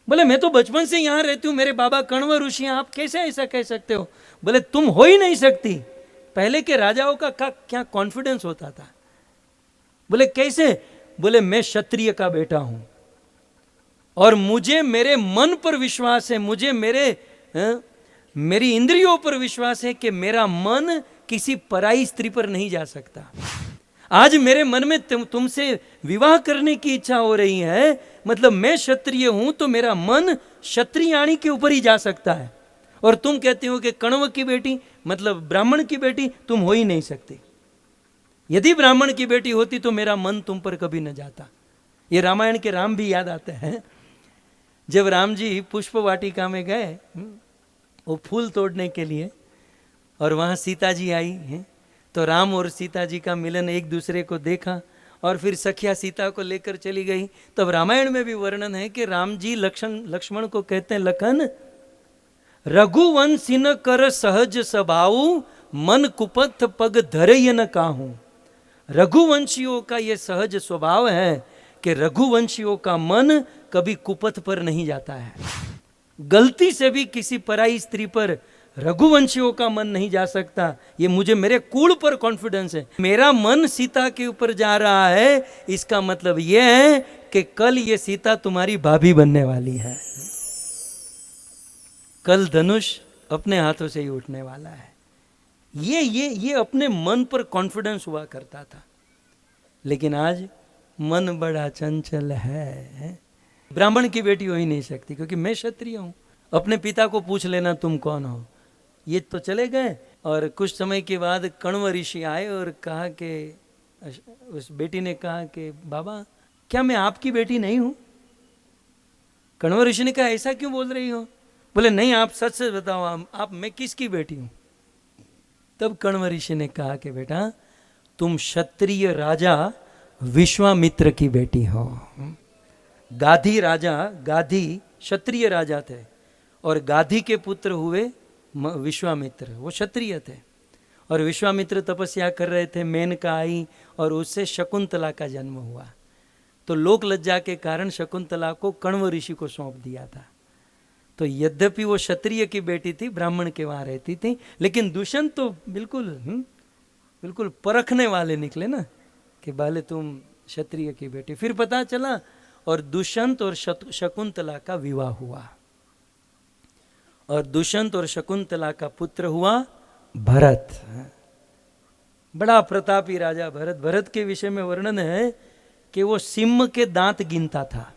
बोले मैं तो बचपन से यहां रहती हूं, मेरे बाबा कण्व ऋषि हैं, आप कैसे ऐसा कह सकते हो? बोले तुम हो ही नहीं सकती। पहले के राजाओं का क्या कॉन्फिडेंस होता था। बोले कैसे? बोले मैं क्षत्रिय का बेटा हूं और मुझे मेरे मन पर विश्वास है, मुझे मेरी इंद्रियों पर विश्वास है कि मेरा मन किसी पराई स्त्री पर नहीं जा सकता। आज मेरे मन में तुमसे विवाह करने की इच्छा हो रही है, मतलब मैं क्षत्रिय हूं तो मेरा मन क्षत्रियाणी के ऊपर ही जा सकता है, और तुम कहते हो कि कण्व की बेटी मतलब ब्राह्मण की बेटी तुम हो ही नहीं सकती। यदि ब्राह्मण की बेटी होती तो मेरा मन तुम पर कभी न जाता। ये रामायण के राम भी याद आते हैं। जब राम जी पुष्प वाटिका में गए वो फूल तोड़ने के लिए, और वहां सीता जी आई हैं, तो राम और सीता जी का मिलन एक दूसरे को देखा और फिर सखिया सीता को लेकर चली गई। तब रामायण में भी वर्णन है कि राम जी लक्ष्मण को कहते हैं लखन रघुवंशी न कर सहज स्वभाव, मन कुपथ पग धरय न काहू। रघुवंशियों का ये सहज स्वभाव है कि रघुवंशियों का मन कभी कुपथ पर नहीं जाता है। गलती से भी किसी पराई स्त्री पर रघुवंशियों का मन नहीं जा सकता। ये मुझे मेरे कुल पर कॉन्फिडेंस है। मेरा मन सीता के ऊपर जा रहा है, इसका मतलब ये है कि कल ये सीता तुम्हारी भाभी बनने वाली है। कल धनुष अपने हाथों से ही उठने वाला है। ये अपने मन पर कॉन्फिडेंस हुआ करता था। लेकिन आज मन बड़ा चंचल है। ब्राह्मण की बेटी हो ही नहीं सकती क्योंकि मैं क्षत्रिय हूं। अपने पिता को पूछ लेना तुम कौन हो। ये तो चले गए और कुछ समय के बाद कण्व ऋषि आए और कहा कि उस बेटी ने कहा कि बाबा क्या मैं आपकी बेटी नहीं हूं? कण्व ऋषि ने कहा ऐसा क्यों बोल रही हो? बोले नहीं, आप सच सच बताओ, आप मैं किसकी बेटी हूं? तब कण्व ऋषि ने कहा कि बेटा तुम क्षत्रिय राजा विश्वामित्र की बेटी हो। गाधी क्षत्रिय राजा थे और गाधी के पुत्र हुए विश्वामित्र, वो क्षत्रिय थे। और विश्वामित्र तपस्या कर रहे थे, मेनका आई और उससे शकुंतला का जन्म हुआ। तो लोक लज्जा के कारण शकुंतला को कण्व ऋषि को सौंप दिया था। तो यद्यपि वो क्षत्रिय की बेटी थी, ब्राह्मण के वहां रहती थी, लेकिन दुष्यंत तो बिल्कुल परखने वाले निकले ना कि बाले तुम क्षत्रिय की बेटी। फिर पता चला और दुष्यंत और शकुंतला का विवाह हुआ और दुष्यंत और शकुंतला का पुत्र हुआ भरत। बड़ा प्रतापी राजा भरत। भरत के विषय में वर्णन है कि वो सिंह के दांत गिनता था।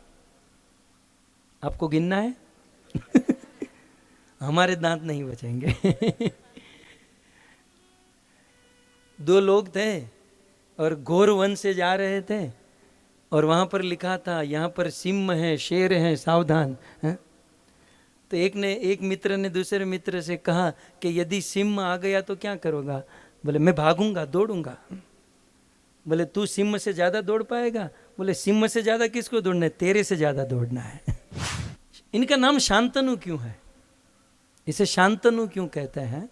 आपको गिनना है? हमारे दांत नहीं बचेंगे। दो लोग थे और घोर वन से जा रहे थे और वहां पर लिखा था यहाँ पर सिंह है, शेर है, सावधान है? तो एक मित्र ने दूसरे मित्र से कहा कि यदि सिंह आ गया तो क्या करोगा? बोले मैं भागूंगा, दौड़ूंगा। बोले तू सिंह से ज्यादा दौड़ पाएगा? बोले सिंह से ज्यादा किसको दौड़ना है? तेरे से ज्यादा दौड़ना है। इनका नाम शांतनु क्यों है? इसे शांतनु क्यों कहते हैं?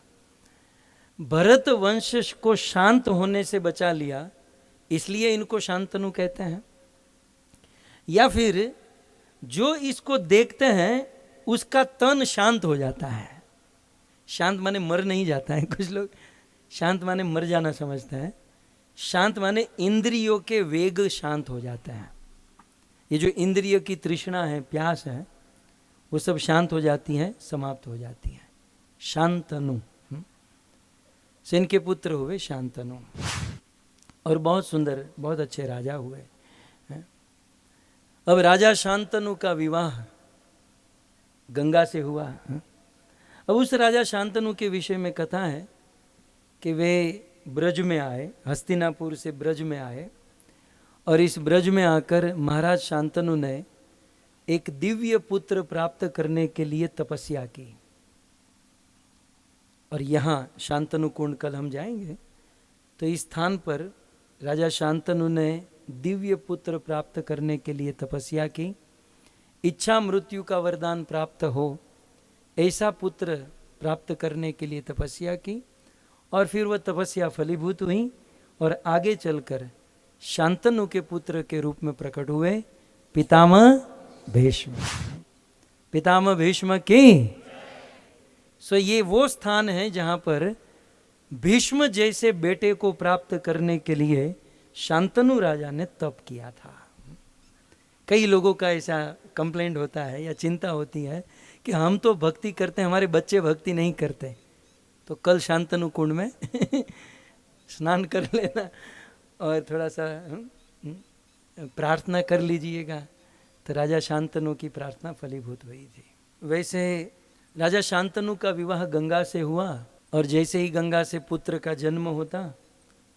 भरत वंश को शांत होने से बचा लिया, इसलिए इनको शांतनु कहते हैं। या फिर जो इसको देखते हैं उसका तन शांत हो जाता है। शांत माने मर नहीं जाता है, कुछ लोग शांत माने मर जाना समझते हैं। शांत माने इंद्रियों के वेग शांत हो जाते हैं। ये जो इंद्रियों की तृष्णा है, प्यास है, वो सब शांत हो जाती हैं, समाप्त हो जाती हैं। शांतनु सेन के पुत्र हुए शांतनु, और बहुत सुंदर, बहुत अच्छे राजा हुए। अब राजा शांतनु का विवाह गंगा से हुआ। अब उस राजा शांतनु के विषय में कथा है कि वे ब्रज में आए, हस्तिनापुर से ब्रज में आए, और इस ब्रज में आकर महाराज शांतनु ने एक दिव्य पुत्र प्राप्त करने के लिए तपस्या की। और यहाँ शांतनु कुंड कल हम जाएंगे, तो इस स्थान पर राजा शांतनु ने दिव्य पुत्र प्राप्त करने के लिए तपस्या की। इच्छा मृत्यु का वरदान प्राप्त हो ऐसा पुत्र प्राप्त करने के लिए तपस्या की, और फिर वह तपस्या फलीभूत हुई और आगे चलकर शांतनु के पुत्र के रूप में प्रकट हुए पितामह भीष्म। पितामह भीष्म की सो ये वो स्थान है जहां पर भीष्म जैसे बेटे को प्राप्त करने के लिए शांतनु राजा ने तप किया था। कई लोगों का ऐसा कंप्लेंट होता है या चिंता होती है कि हम तो भक्ति करते हैं, हमारे बच्चे भक्ति नहीं करते। तो कल शांतनु कुंड में स्नान कर लेना और थोड़ा सा प्रार्थना कर लीजिएगा। तो राजा शांतनु की प्रार्थना फलीभूत हुई थी। वैसे राजा शांतनु का विवाह गंगा से हुआ, और जैसे ही गंगा से पुत्र का जन्म होता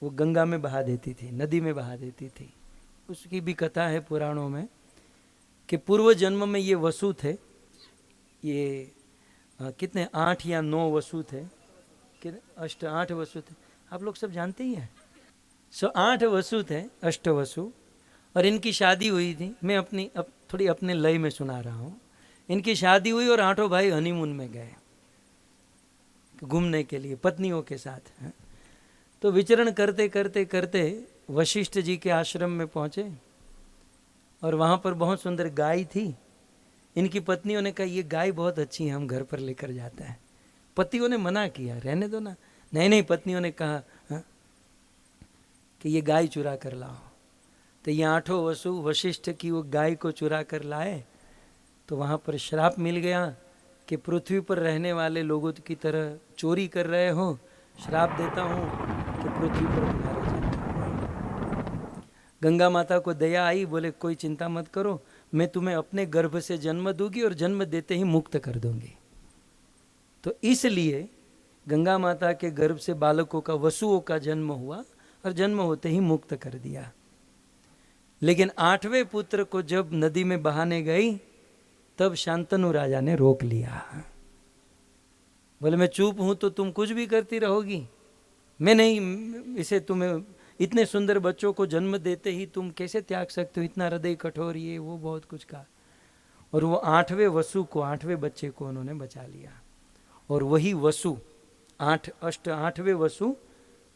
वो गंगा में बहा देती थी, नदी में बहा देती थी। उसकी भी कथा है पुराणों में कि पूर्व जन्म में ये वसु थे। ये कितने 8 या 9 वसु थे, कितने 8 वसु थे, आप लोग सब जानते ही हैं। 8 वसु थे, अष्ट वसु, और इनकी शादी हुई थी। मैं अपनी थोड़ी अपने लय में सुना रहा हूँ। इनकी शादी हुई और 8 भाई हनीमून में गए घूमने के लिए पत्नियों के साथ। तो विचरण करते करते करते वशिष्ठ जी के आश्रम में पहुँचे, और वहाँ पर बहुत सुंदर गाय थी। इनकी पत्नियों ने कहा ये गाय बहुत अच्छी है, हम घर पर लेकर जाते हैं। पतियों ने मना किया, रहने दो ना। नहीं, पत्नियों ने कहा कि ये गाय चुरा कर लाओ। तो ये 8 वसु वशिष्ठ की वो गाय को चुरा कर लाए। तो वहाँ पर श्राप मिल गया कि पृथ्वी पर रहने वाले लोगों की तरह चोरी कर रहे हो, श्राप देता हूँ कि पृथ्वी पर तुम्हारा जन्म। गंगा माता को दया आई, बोले कोई चिंता मत करो, मैं तुम्हें अपने गर्भ से जन्म दूंगी और जन्म देते ही मुक्त कर दूंगी। तो इसलिए गंगा माता के गर्भ से बालकों का, वसुओं का जन्म हुआ, और जन्म होते ही मुक्त कर दिया। लेकिन 8वें पुत्र को जब नदी में बहाने गई तब शांतनु राजा ने रोक लिया। बोले मैं चुप हूं तो तुम कुछ भी करती रहोगी, मैं नहीं इसे तुम्हें, इतने सुंदर बच्चों को जन्म देते ही तुम कैसे त्याग सकते हो, इतना हृदय कठोर, ये वो बहुत कुछ कहा। और वो 8वें वसु को, 8वें बच्चे को उन्होंने बचा लिया। और वही वसु 8वें वसु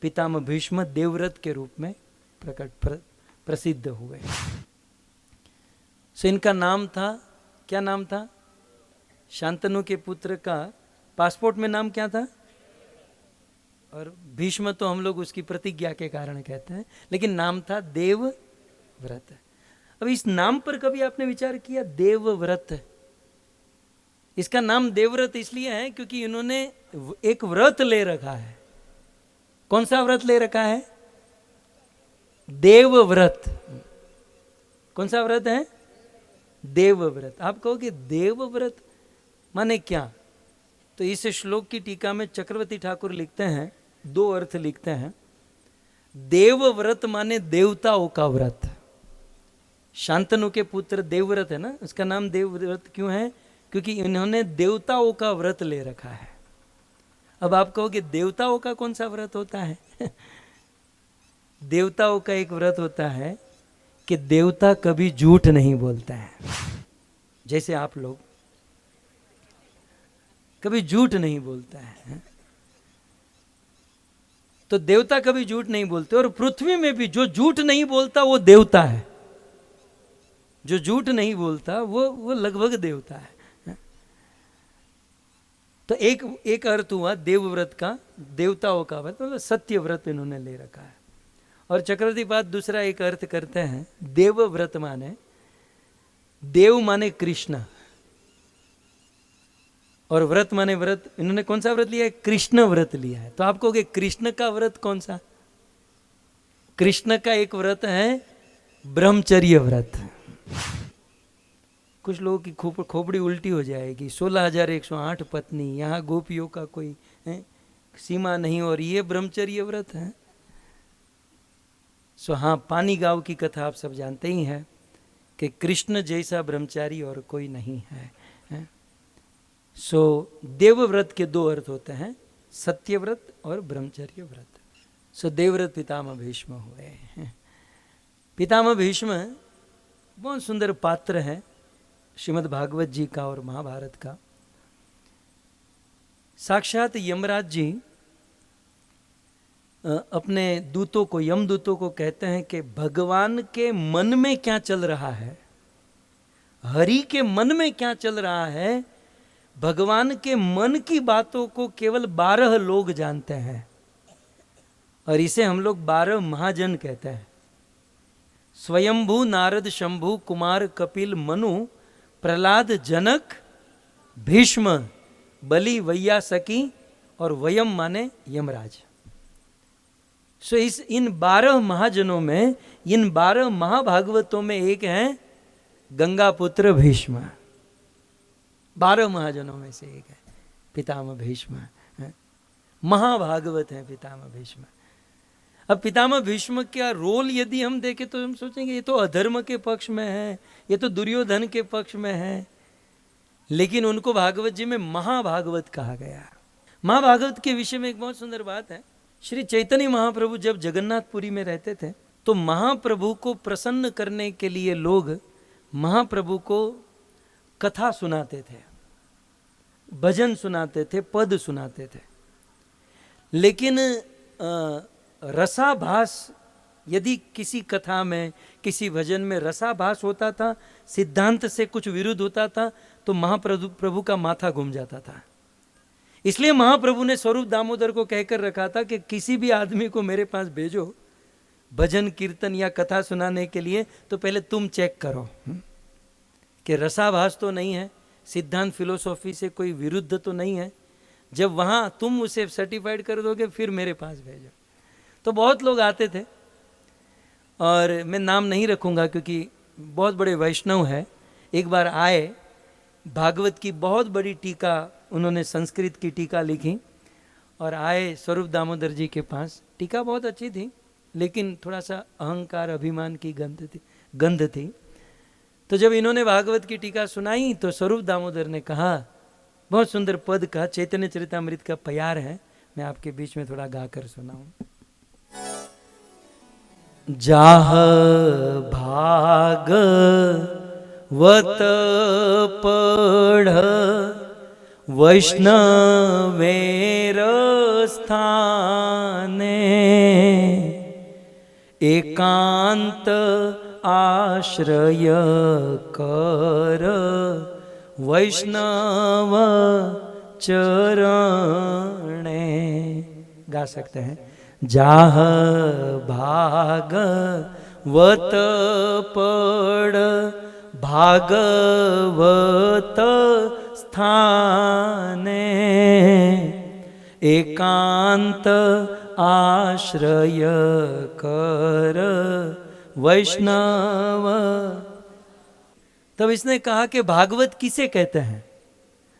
पितामह भीष्म देवव्रत के रूप में प्रसिद्ध हुए। सो इनका नाम था, क्या नाम था? शांतनु के पुत्र का पासपोर्ट में नाम क्या था? और भीष्म तो हम लोग उसकी प्रतिज्ञा के कारण कहते हैं, लेकिन नाम था देवव्रत। अब इस नाम पर कभी आपने विचार किया? देवव्रत, इसका नाम देवव्रत इसलिए है क्योंकि इन्होंने एक व्रत ले रखा है। कौन सा व्रत ले रखा है? देवव्रत। कौन सा व्रत है? देवव्रत। आप कहोगे देवव्रत माने क्या? तो इस श्लोक की टीका में चक्रवर्ती ठाकुर लिखते हैं, दो अर्थ लिखते हैं। देव व्रत माने देवताओं का व्रत। शांतनु के पुत्र देवव्रत है ना, उसका नाम देवव्रत क्यों है? क्योंकि इन्होंने देवताओं का व्रत ले रखा है। अब आप कहोगे देवताओं का कौन सा व्रत होता है? देवताओं का एक व्रत होता है कि देवता कभी झूठ नहीं बोलता है। जैसे आप लोग कभी झूठ नहीं बोलता है, तो देवता कभी झूठ नहीं बोलते। और पृथ्वी में भी जो झूठ नहीं बोलता वो देवता है। जो झूठ नहीं बोलता वो लगभग देवता है। तो एक अर्थ हुआ देवव्रत का, देवताओं का व्रत, मतलब सत्य व्रत इन्होंने ले रखा है। और चक्रवर्ती पाद दूसरा एक अर्थ करते हैं, देवव्रत माने, देव माने कृष्ण और व्रत माने व्रत। इन्होंने कौन सा व्रत लिया है? कृष्ण व्रत लिया है। तो आप कहोगे कृष्ण का व्रत कौन सा? कृष्ण का एक व्रत है ब्रह्मचर्य व्रत। कुछ लोगों की खोपड़ी उल्टी हो जाएगी। 16,108 पत्नी, यहाँ गोपियों का कोई सीमा नहीं, और ये ब्रह्मचर्य व्रत है। सो हाँ, पानी गांव की कथा आप सब जानते ही हैं कि कृष्ण जैसा ब्रह्मचारी और कोई नहीं है। सो देवव्रत के दो अर्थ होते हैं, सत्यव्रत और ब्रह्मचर्य व्रत। सो देवव्रत पितामह भीष्म हुए। पितामह भीष्म बहुत सुंदर पात्र है श्रीमद् भागवत जी का और महाभारत का। साक्षात यमराज जी अपने दूतों को, यमदूतों को कहते हैं कि भगवान के मन में क्या चल रहा है, हरि के मन में क्या चल रहा है, भगवान के मन की बातों को केवल 12 लोग जानते हैं। और इसे हम लोग 12 महाजन कहते हैं। स्वयंभू, नारद, शंभु, कुमार, कपिल, मनु, प्रहलाद, जनक, भीष्म, बलि, वैयासकी और वयम माने यमराज। सो इन 12 महाजनों में, इन 12 महाभागवतों में एक है गंगा पुत्र भीष्म। 12 महाजनों में से एक है पितामह भीष्म। महाभागवत है पितामह भीष्म। अब पितामह भीष्म का रोल यदि हम देखें तो हम सोचेंगे ये तो अधर्म के पक्ष में है, ये तो दुर्योधन के पक्ष में है, लेकिन उनको भागवत जी में महाभागवत कहा गया। महाभागवत के विषय में एक बहुत सुंदर बात है। श्री चैतन्य महाप्रभु जब जगन्नाथपुरी में रहते थे तो महाप्रभु को प्रसन्न करने के लिए लोग महाप्रभु को कथा सुनाते थे, भजन सुनाते थे, पद सुनाते थे। लेकिन रसाभास, यदि किसी कथा में, किसी भजन में रसाभास होता था, सिद्धांत से कुछ विरुद्ध होता था, तो महाप्रभु का माथा घूम जाता था। इसलिए महाप्रभु ने स्वरूप दामोदर को कहकर रखा था कि किसी भी आदमी को मेरे पास भेजो भजन कीर्तन या कथा सुनाने के लिए, तो पहले तुम चेक करो कि रसाभास तो नहीं है, सिद्धांत फिलोसॉफी से कोई विरुद्ध तो नहीं है। जब वहाँ तुम उसे सर्टिफाइड कर दोगे फिर मेरे पास भेजो। तो बहुत लोग आते थे, और मैं नाम नहीं रखूँगा क्योंकि बहुत बड़े वैष्णव हैं। एक बार आए, भागवत की बहुत बड़ी टीका, उन्होंने संस्कृत की टीका लिखी, और आए स्वरूप दामोदर जी के पास। टीका बहुत अच्छी थी, लेकिन थोड़ा सा अहंकार, अभिमान की गंध थी। तो जब इन्होंने भागवत की टीका सुनाई तो स्वरूप दामोदर ने कहा, बहुत सुंदर पद का, चैतन्य चरितामृत का प्यार है, मैं आपके बीच में थोड़ा गाकर सुनाऊं। जाह भागवत पढ़ वैष्णवेर स्थाने, एकांत आश्रय कर वैष्णव चरणे। गा सकते हैं। जाह भागवत पढ़ भागवत स्थाने, एकांत आश्रय कर वैष्णव। तब इसने कहा कि भागवत किसे कहते हैं?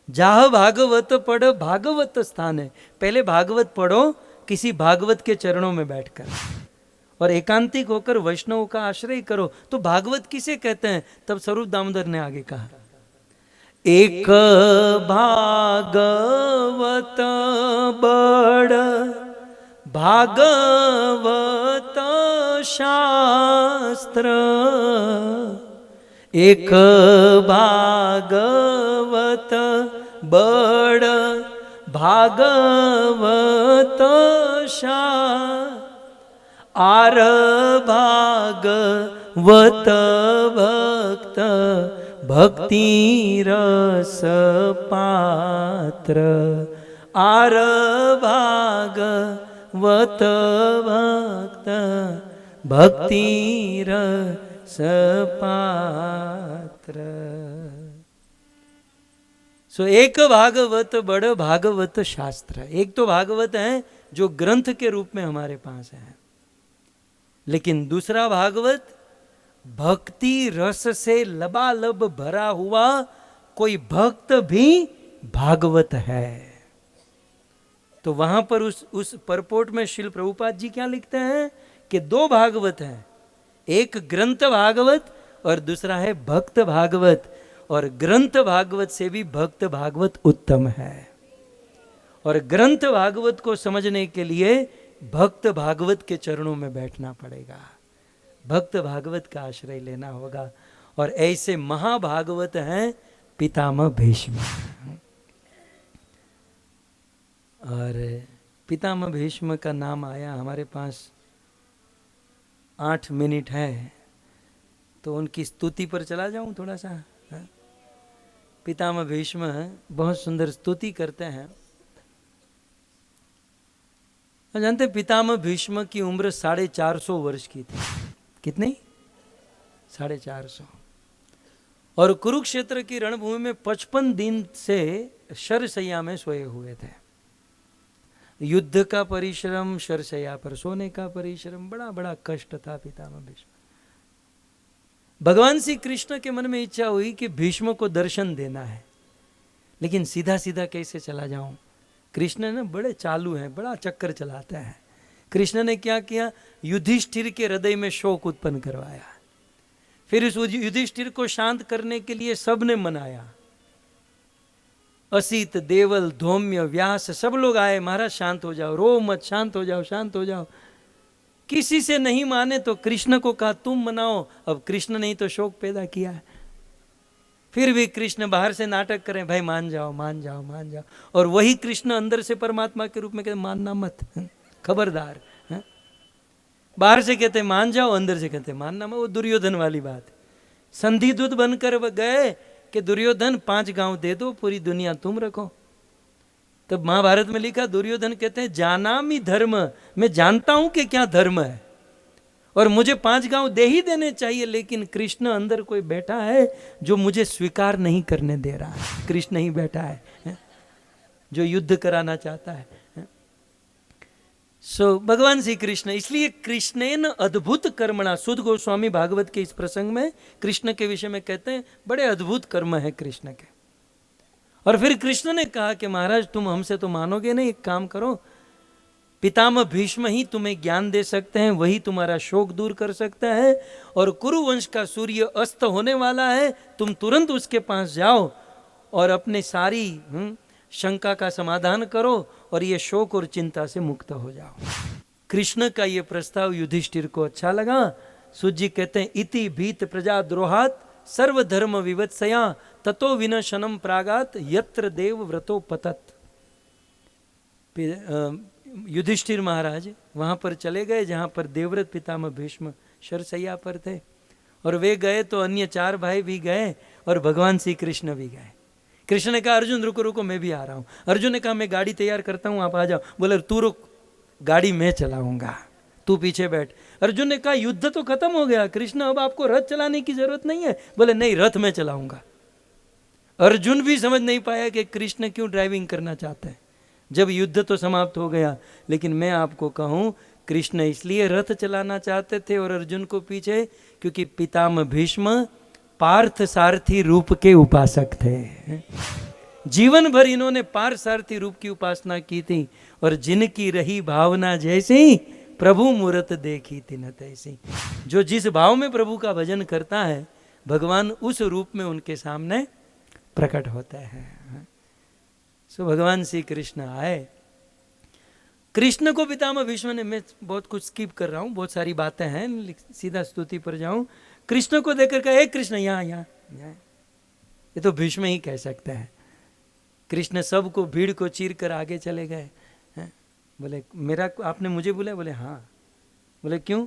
जाह भागवत पढ़ भागवत स्थान है। पहले भागवत पढ़ो किसी भागवत के चरणों में बैठकर, और एकांतिक होकर वैष्णव का आश्रय करो। तो भागवत किसे कहते हैं? तब स्वरूप दामोदर ने आगे कहा, एक भागवत बड़ भागवत शास्त्र, एक भागवत बड़ भागवत शास्त्र, आर भागवत भक्त भक्ति रस पात्र, आर भागवत भक्त भक्ति रस पात्र। सो एक भागवत बड़ भागवत शास्त्र। एक तो भागवत है जो ग्रंथ के रूप में हमारे पास है, लेकिन दूसरा भागवत भक्ति रस से लबालब भरा हुआ कोई भक्त भी भागवत है। तो वहां पर उस परपोर्ट में श्रील प्रभुपाद जी क्या लिखते हैं कि दो भागवत हैं, एक ग्रंथ भागवत और दूसरा है भक्त भागवत, और ग्रंथ भागवत से भी भक्त भागवत उत्तम है। और ग्रंथ भागवत को समझने के लिए भक्त भागवत के चरणों में बैठना पड़ेगा, भक्त भागवत का आश्रय लेना होगा। और ऐसे महाभागवत हैं पितामह भीष्म। और पितामह भीष्म का नाम आया, हमारे पास 8 मिनट है तो उनकी स्तुति पर चला जाऊं थोड़ा सा। पितामह भीष्म बहुत सुंदर स्तुति करते हैं। जानते पितामह भीष्म की उम्र 450 वर्ष की थी। कितनी? 450। और कुरुक्षेत्र की रणभूमि में 55 दिन से शरशैया में सोए हुए थे। युद्ध का परिश्रम, शरशैया पर सोने का परिश्रम, बड़ा बड़ा कष्ट था पितामह भीष्म। भगवान श्री कृष्ण के मन में इच्छा हुई कि भीष्म को दर्शन देना है, लेकिन सीधा सीधा कैसे चला जाऊं। कृष्ण ने बड़े चालू हैं, बड़ा चक्कर चलाते हैं। कृष्ण ने क्या किया, युधिष्ठिर के हृदय में शोक उत्पन्न करवाया। फिर इस युधिष्ठिर को शांत करने के लिए सबने मनाया। असित, देवल, धौम्य, व्यास सब लोग आए, महाराज शांत हो जाओ, रो मत, शांत हो जाओ, शांत हो जाओ। किसी से नहीं माने तो कृष्ण को कहा तुम मनाओ। अब कृष्ण ने ही तो शोक पैदा किया है। फिर भी कृष्ण बाहर से नाटक करें, भाई मान जाओ, मान जाओ, मान जाओ। और वही कृष्ण अंदर से परमात्मा के रूप में कहते मानना मत, खबरदार। बाहर से कहते मान जाओ, अंदर से कहते मानना मत। वो दुर्योधन वाली बात। संधि दूत बनकर गए कि दुर्योधन 5 गांव दे दो, पूरी दुनिया तुम रखो। तब महाभारत में लिखा, दुर्योधन कहते हैं जानामि धर्म, मैं जानता हूं कि क्या धर्म है और मुझे 5 गांव दे ही देने चाहिए, लेकिन कृष्ण अंदर कोई बैठा है जो मुझे स्वीकार नहीं करने दे रहा है। कृष्ण ही बैठा है जो युद्ध कराना चाहता है। सो भगवान श्री कृष्ण, इसलिए कृष्णेन अद्भुत कर्मणा। सुध गोस्वामी भागवत के इस प्रसंग में कृष्ण के विषय में कहते हैं बड़े अद्भुत कर्म है कृष्ण के। और फिर कृष्ण ने कहा कि महाराज तुम हमसे तो मानोगे नहीं, एक काम करो, पितामह भीष्म ही तुम्हें ज्ञान दे सकते हैं, वही तुम्हारा शोक दूर कर सकता है। और कुरुवंश का सूर्य अस्त होने वाला है, तुम तुरंत उसके पास जाओ और अपने सारी शंका का समाधान करो और ये शोक और चिंता से मुक्त हो जाओ। कृष्ण का ये प्रस्ताव युधिष्ठिर को अच्छा लगा। सूत जी कहते हैं इति भीत प्रजाद्रोहात सर्वधर्म विवत्सया ततो विनशनम प्रागात यत्र देव व्रतो पतत। युधिष्ठिर महाराज वहां पर चले गए जहां पर देवव्रत पितामह भीष्म शरशैया पर थे, और वे गए तो अन्य 4 भाई भी गए और भगवान श्री कृष्ण भी गए। कृष्ण ने कहा अर्जुन रुको रुको, मैं भी आ रहा हूं। अर्जुन ने कहा मैं गाड़ी तैयार करता हूं, आप आ जाओ। बोले तू रुक, गाड़ी मैं चलाऊंगा, तू पीछे बैठ। अर्जुन ने कहा युद्ध तो खत्म हो गया कृष्ण, अब आपको रथ चलाने की जरूरत नहीं है। बोले नहीं, रथ मैं चलाऊंगा। अर्जुन भी समझ नहीं पाया कि कृष्ण क्यों ड्राइविंग करना चाहते हैं जब युद्ध तो समाप्त हो गया। लेकिन मैं आपको कहूं, कृष्ण इसलिए रथ चलाना चाहते थे और अर्जुन को पीछे, क्योंकि पितामह भीष्म पार्थ सारथी रूप के उपासक थे। जीवन भर इन्होंने पारसारथी रूप की उपासना की थी, और जिनकी रही भावना जैसी प्रभु मूरत देखी थी न तैसी। जो जिस भाव में प्रभु का भजन करता है, भगवान उस रूप में उनके सामने प्रकट होता है। सो भगवान श्री कृष्ण आए। कृष्ण को पितामह भीष्म ने, मैं बहुत कुछ स्किप कर रहा हूँ, बहुत सारी बातें हैं, सीधा स्तुति पर जाऊं। कृष्ण को देखकर कहा, एक कृष्ण यहाँ यहाँ यहाँ। ये तो भीष्म ही कह सकते हैं। कृष्ण सबको, भीड़ को चीर कर आगे चले गए। बोले मेरा, आपने मुझे बुलाया? बोले हाँ। बोले क्यों?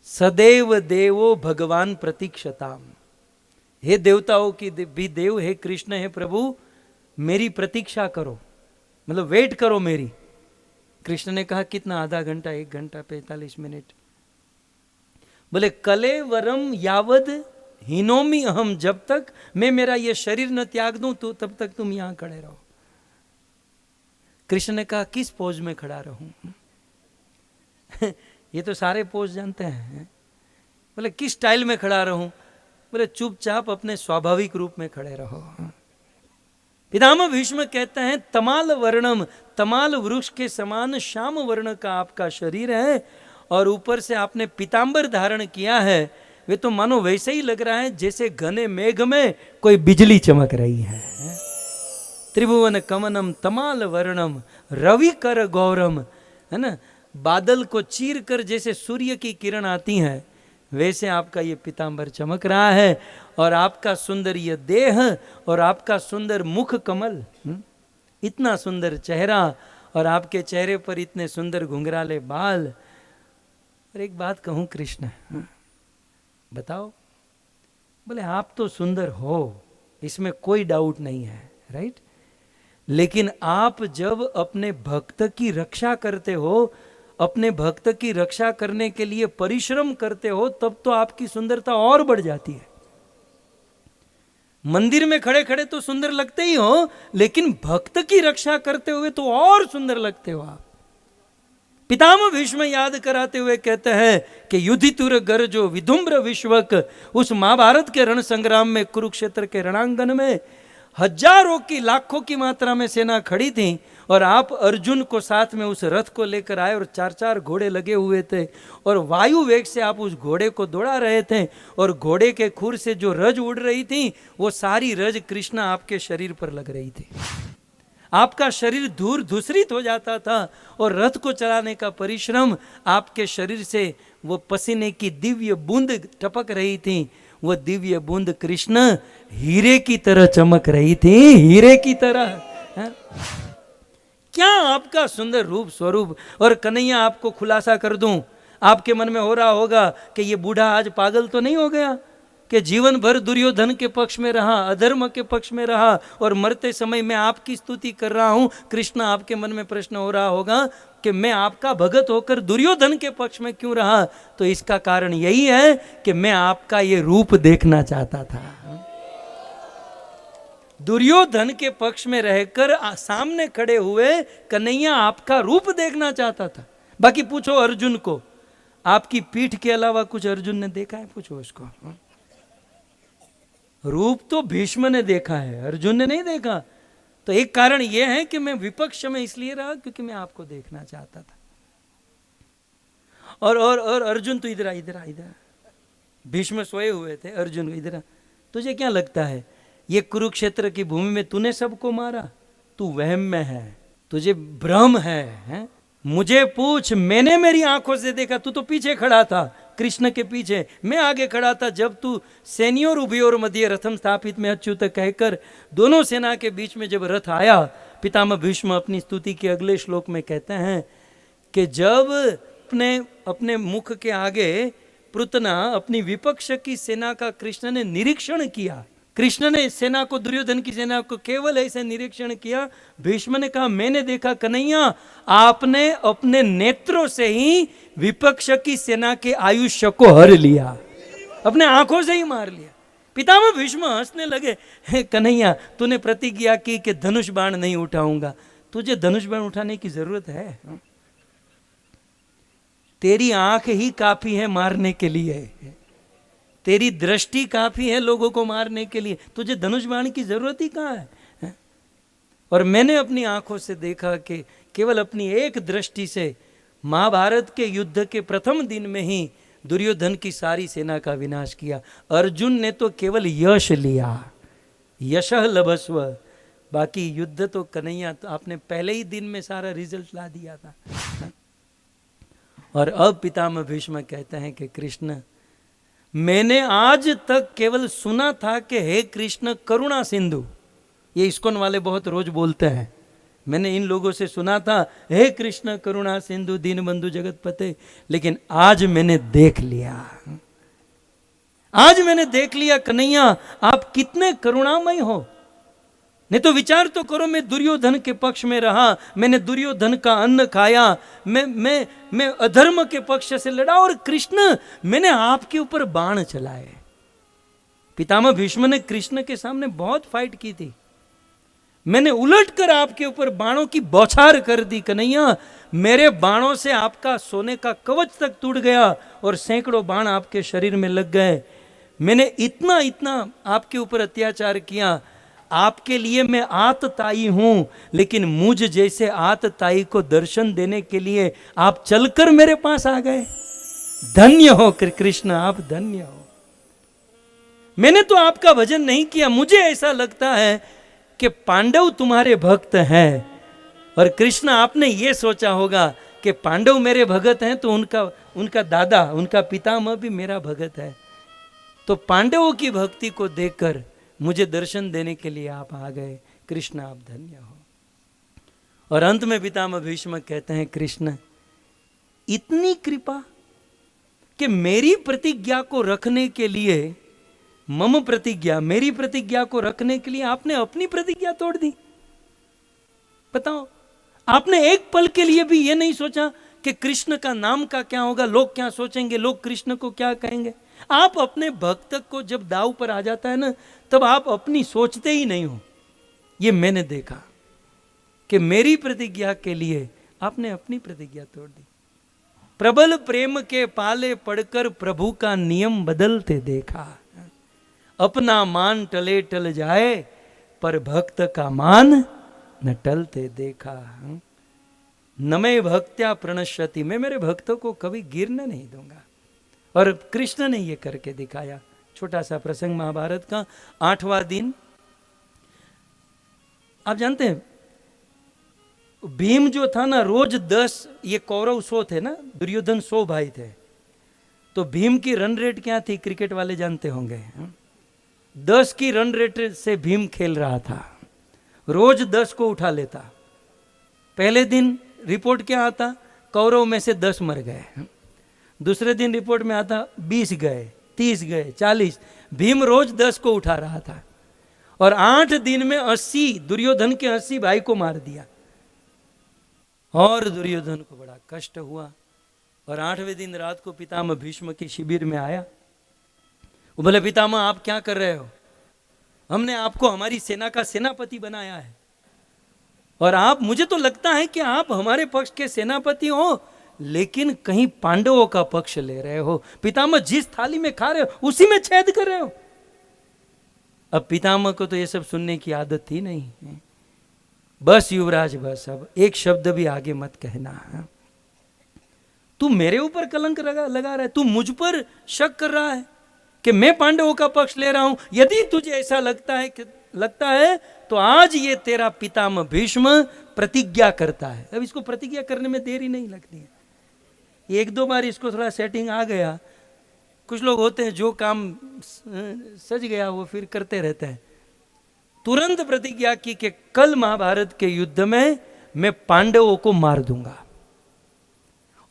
सदैव देवो भगवान प्रतीक्षताम। हे देवताओं की भी देव, हे कृष्ण, हे प्रभु, मेरी प्रतीक्षा करो, मतलब वेट करो मेरी। कृष्ण ने कहा कितना? आधा घंटा, 1 घंटा 45 मिनट। बोले कलेवरम यावद हीनोमी अहम, जब तक मैं मेरा ये शरीर न त्याग दूं तो तब तक तुम यहां खड़े रहो। कृष्ण ने कहा किस पोज में खड़ा रहूं? ये तो सारे पोज जानते हैं। बोले किस स्टाइल में खड़ा रहूं? बोले चुपचाप अपने स्वाभाविक रूप में खड़े रहो। पितामह भीष्म कहते हैं तमाल वर्णम, तमाल वृक्ष के समान श्याम वर्ण का आपका शरीर है, और ऊपर से आपने पीतांबर धारण किया है। वे तो मानो वैसे ही लग रहा है जैसे घने मेघ में कोई बिजली चमक रही है। त्रिभुवन कमनम तमाल वर्णम रवि कर गौरम, है ना, बादल को चीर कर जैसे सूर्य की किरण आती है, वैसे आपका ये पीतांबर चमक रहा है। और आपका सुंदर ये देह और आपका सुंदर मुख कमल, इतना सुंदर चेहरा, और आपके चेहरे पर इतने सुंदर घुंघराले बाल। और एक बात कहूं कृष्ण, बताओ। बोले आप तो सुंदर हो, इसमें कोई डाउट नहीं है, राइट, लेकिन आप जब अपने भक्त की रक्षा करते हो, अपने भक्त की रक्षा करने के लिए परिश्रम करते हो, तब तो आपकी सुंदरता और बढ़ जाती है। मंदिर में खड़े खड़े तो सुंदर लगते ही हो, लेकिन भक्त की रक्षा करते हुए तो और सुंदर लगते हो आप। पितामह भीष्म याद कराते हुए कहते हैं कि युधितुर गर्जो विधुम्र विश्वक, उस महाभारत के रण संग्राम में, कुरुक्षेत्र के रणांगन में हजारों की, लाखों की मात्रा में सेना खड़ी थी, और आप अर्जुन को साथ में उस रथ को लेकर आए, और 4-4 घोड़े लगे हुए थे, और वायु वेग से आप उस घोड़े को दौड़ा रहे थे, और घोड़े के खुर से जो रज उड़ रही थी, वो सारी रज कृष्ण आपके शरीर पर लग रही थी। आपका शरीर धूर धूसरित हो जाता था, और रथ को चलाने का परिश्रम, आपके शरीर से वो पसीने की दिव्य बूंद टपक रही थी। वो दिव्य बूंद कृष्ण हीरे की तरह चमक रही थी, हीरे की तरह। क्या आपका सुंदर रूप स्वरूप। और कन्हैया, आपको खुलासा कर दूं, आपके मन में हो रहा होगा कि ये बूढ़ा आज पागल तो नहीं हो गया, कि जीवन भर दुर्योधन के पक्ष में रहा, अधर्म के पक्ष में रहा, और मरते समय मैं आपकी स्तुति कर रहा हूं। कृष्ण, आपके मन में प्रश्न हो रहा होगा कि मैं आपका भगत होकर दुर्योधन के पक्ष में क्यों रहा? तो इसका कारण यही है कि मैं आपका ये रूप देखना चाहता था। दुर्योधन के पक्ष में रहकर सामने खड़े हुए कन्हैया आपका रूप देखना चाहता था। बाकी पूछो अर्जुन को, आपकी पीठ के अलावा कुछ अर्जुन ने देखा है? पूछो उसको। रूप तो भीष्म ने देखा है, अर्जुन ने नहीं देखा। तो एक कारण यह है कि मैं विपक्ष में इसलिए रहा क्योंकि मैं आपको देखना चाहता था। और अर्जुन तो इधर इधर भीष्म सोए हुए थे, अर्जुन इधर। तुझे क्या लगता है ये कुरुक्षेत्र की भूमि में तूने सबको मारा? तू वहम में है, तुझे भ्रम है? मुझे पूछ, मैंने मेरी आंखों से देखा। तू तो पीछे खड़ा था, कृष्ण के पीछे, मैं आगे खड़ा था। जब तू सैन्योर उभयोर मध्य रथम स्थापित में अच्युत कहकर दोनों सेना के बीच में जब रथ आया, पितामह भीष्म अपनी स्तुति के अगले श्लोक में कहते हैं कि जब अपने मुख के आगे पृतना अपनी विपक्ष की सेना का कृष्ण ने निरीक्षण किया, कृष्ण ने सेना को, दुर्योधन की सेना को केवल ऐसे निरीक्षण किया। भीष्म ने कहा, मैंने देखा कन्हैया, आपने अपने नेत्रों से ही विपक्ष की सेना के आयुष्य को हर लिया, अपने आंखों से ही मार लिया। पितामह भीष्म हंसने लगे, कन्हैया तूने प्रतिज्ञा की कि धनुष बाण नहीं उठाऊंगा, तुझे धनुष बाण उठाने की जरूरत है? तेरी आंख ही काफी है मारने के लिए, तेरी दृष्टि काफी है लोगों को मारने के लिए, तुझे धनुष बाण की जरूरत ही कहाँ है? और मैंने अपनी आंखों से देखा कि केवल अपनी एक दृष्टि से महाभारत के युद्ध के प्रथम दिन में ही दुर्योधन की सारी सेना का विनाश किया। अर्जुन ने तो केवल यश लिया, यशः लभस्व, बाकी युद्ध तो कन्हैया, तो आपने पहले ही दिन में सारा रिजल्ट ला दिया था। और अब पितामह भीष्म कहते हैं कि कृष्ण, मैंने आज तक केवल सुना था कि हे कृष्ण करुणा सिंधु, ये इस्कॉन वाले बहुत रोज बोलते हैं, मैंने इन लोगों से सुना था हे कृष्ण करुणा सिंधु दीन बंधु जगत पते, लेकिन आज मैंने देख लिया, आज मैंने देख लिया कन्हैया आप कितने करुणामय हो। नहीं तो विचार तो करो, मैं दुर्योधन के पक्ष में रहा, मैंने दुर्योधन का अन्न खाया, मैं अधर्म के पक्ष से लड़ा, और कृष्ण मैंने आपके ऊपर बाण चलाए। पितामह भीष्म ने कृष्ण के सामने बहुत फाइट की थी, मैंने उलट कर आपके ऊपर बाणों की बौछार कर दी कन्हैया, मेरे बाणों से आपका सोने का कवच तक टूट गया और सैकड़ों बाण आपके शरीर में लग गए। मैंने इतना इतना आपके ऊपर अत्याचार किया, आपके लिए मैं आतताई हूं, लेकिन मुझ जैसे आतताई को दर्शन देने के लिए आप चलकर मेरे पास आ गए। धन्य हो कृष्ण, आप धन्य हो। मैंने तो आपका भजन नहीं किया, मुझे ऐसा लगता है कि पांडव तुम्हारे भक्त हैं, और कृष्ण आपने ये सोचा होगा कि पांडव मेरे भगत हैं तो उनका दादा, उनका पितामह भी मेरा भगत है, तो पांडवों की भक्ति को देखकर मुझे दर्शन देने के लिए आप आ गए। कृष्ण आप धन्य हो। और अंत में पितामह भीष्म कहते हैं कृष्ण, इतनी कृपा कि मेरी प्रतिज्ञा को रखने के लिए, मम प्रतिज्ञा, मेरी प्रतिज्ञा को रखने के लिए आपने अपनी प्रतिज्ञा तोड़ दी। बताओ, आपने एक पल के लिए भी ये नहीं सोचा कि कृष्ण का नाम का क्या होगा, लोग क्या सोचेंगे, लोग कृष्ण को क्या कहेंगे। आप अपने भक्त को जब दाव पर आ जाता है ना, तब आप अपनी सोचते ही नहीं हो। ये मैंने देखा कि मेरी प्रतिज्ञा के लिए आपने अपनी प्रतिज्ञा तोड़ दी। प्रबल प्रेम के पाले पड़कर प्रभु का नियम बदलते देखा, अपना मान टले टल जाए पर भक्त का मान न टलते देखा। न मैं भक्त्या प्रणश्यति, मैं मेरे भक्तों को कभी गिरने नहीं दूंगा। और कृष्ण ने ये करके दिखाया। छोटा सा प्रसंग महाभारत का 8वां दिन, आप जानते हैं भीम जो था ना, रोज 10, ये कौरव 100 थे ना, दुर्योधन 100 भाई थे, तो भीम की रन रेट क्या थी, क्रिकेट वाले जानते होंगे, 10 की रन रेट से भीम खेल रहा था, रोज 10 को उठा लेता। पहले दिन रिपोर्ट क्या आता, कौरव में से 10 मर गए, दूसरे दिन रिपोर्ट में आता 20 गए, 30 गए, 40। भीम रोज 10 को उठा रहा था, और 8 दिन में 80, दुर्योधन के 80 भाई को मार दिया। और दुर्योधन को बड़ा कष्ट हुआ, और 8वें दिन रात को पितामह भीष्म की शिविर में आया। वो बोले, पितामह आप क्या कर रहे हो, हमने आपको हमारी सेना का सेनापति बनाया है, और आप, मुझे तो लगता है कि आप हमारे पक्ष के सेनापति हो, लेकिन कहीं पांडवों का पक्ष ले रहे हो। पितामह जिस थाली में खा रहे हो उसी में छेद कर रहे हो। अब पितामह को तो ये सब सुनने की आदत थी नहीं। बस युवराज बस, अब एक शब्द भी आगे मत कहना। तू मेरे ऊपर कलंक लगा रहा है, तू मुझ पर शक कर रहा है कि मैं पांडवों का पक्ष ले रहा हूं। यदि तुझे ऐसा लगता है तो आज ये तेरा पितामह भीष्म प्रतिज्ञा करता है। अब इसको प्रतिज्ञा करने में देरी नहीं लगती है, 1-2 बार इसको थोड़ा सेटिंग आ गया। कुछ लोग होते हैं जो काम सज गया वो फिर करते रहते हैं। तुरंत प्रतिज्ञा की कि कल महाभारत के युद्ध में मैं पांडवों को मार दूंगा,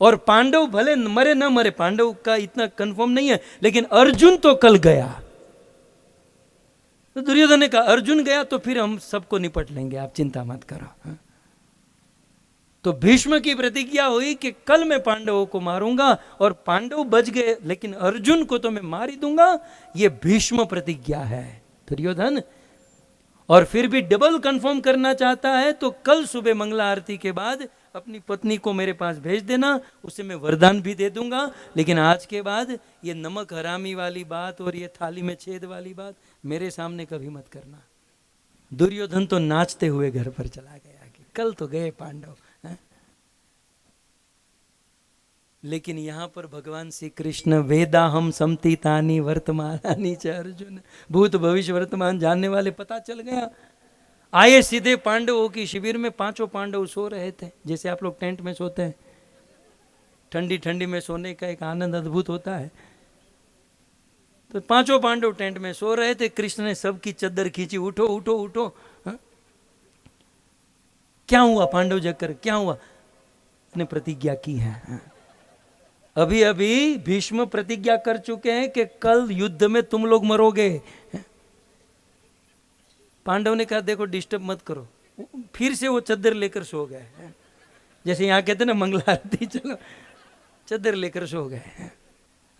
और पांडव भले मरे न मरे, पांडव का इतना कंफर्म नहीं है, लेकिन अर्जुन तो कल गया। तो दुर्योधन ने कहा अर्जुन गया तो फिर हम सबको निपट लेंगे, आप चिंता मत करो। तो भीष्म की प्रतिज्ञा हुई कि कल मैं पांडवों को मारूंगा, और पांडव बच गए लेकिन अर्जुन को तो मैं मार ही दूंगा। ये भीष्म प्रतिज्ञा है दुर्योधन। और फिर भी डबल कंफर्म करना चाहता है तो कल सुबह मंगला आरती के बाद अपनी पत्नी को मेरे पास भेज देना, उसे मैं वरदान भी दे दूंगा। लेकिन आज के बाद ये नमक हरामी वाली बात और ये थाली में छेद वाली बात मेरे सामने कभी मत करना। दुर्योधन तो नाचते हुए घर पर चला गया कि कल तो गए पांडव, हैं? लेकिन यहां पर भगवान श्री कृष्ण वेदा हम समतीतानी वर्तमानानि च अर्जुन, भूत भविष्य वर्तमान जानने वाले, पता चल गया। आए सीधे पांडवों की शिविर में, पांचों पांडव सो रहे थे जैसे आप लोग टेंट में सोते हैं। ठंडी ठंडी में सोने का एक आनंद अद्भुत होता है। तो पांचों पांडव टेंट में सो रहे थे। कृष्ण ने सबकी चद्दर खींची, उठो उठो उठो। हा? क्या हुआ पांडव जगकर, क्या हुआ? ने प्रतिज्ञा की है। हा? अभी अभी भीष्म प्रतिज्ञा कर चुके हैं कि कल युद्ध में तुम लोग मरोगे। पांडव ने कहा देखो डिस्टर्ब मत करो। फिर से वो चद्दर लेकर सो गए। जैसे यहाँ कहते ना मंगला आरती, चलो चद्दर लेकर सो गए।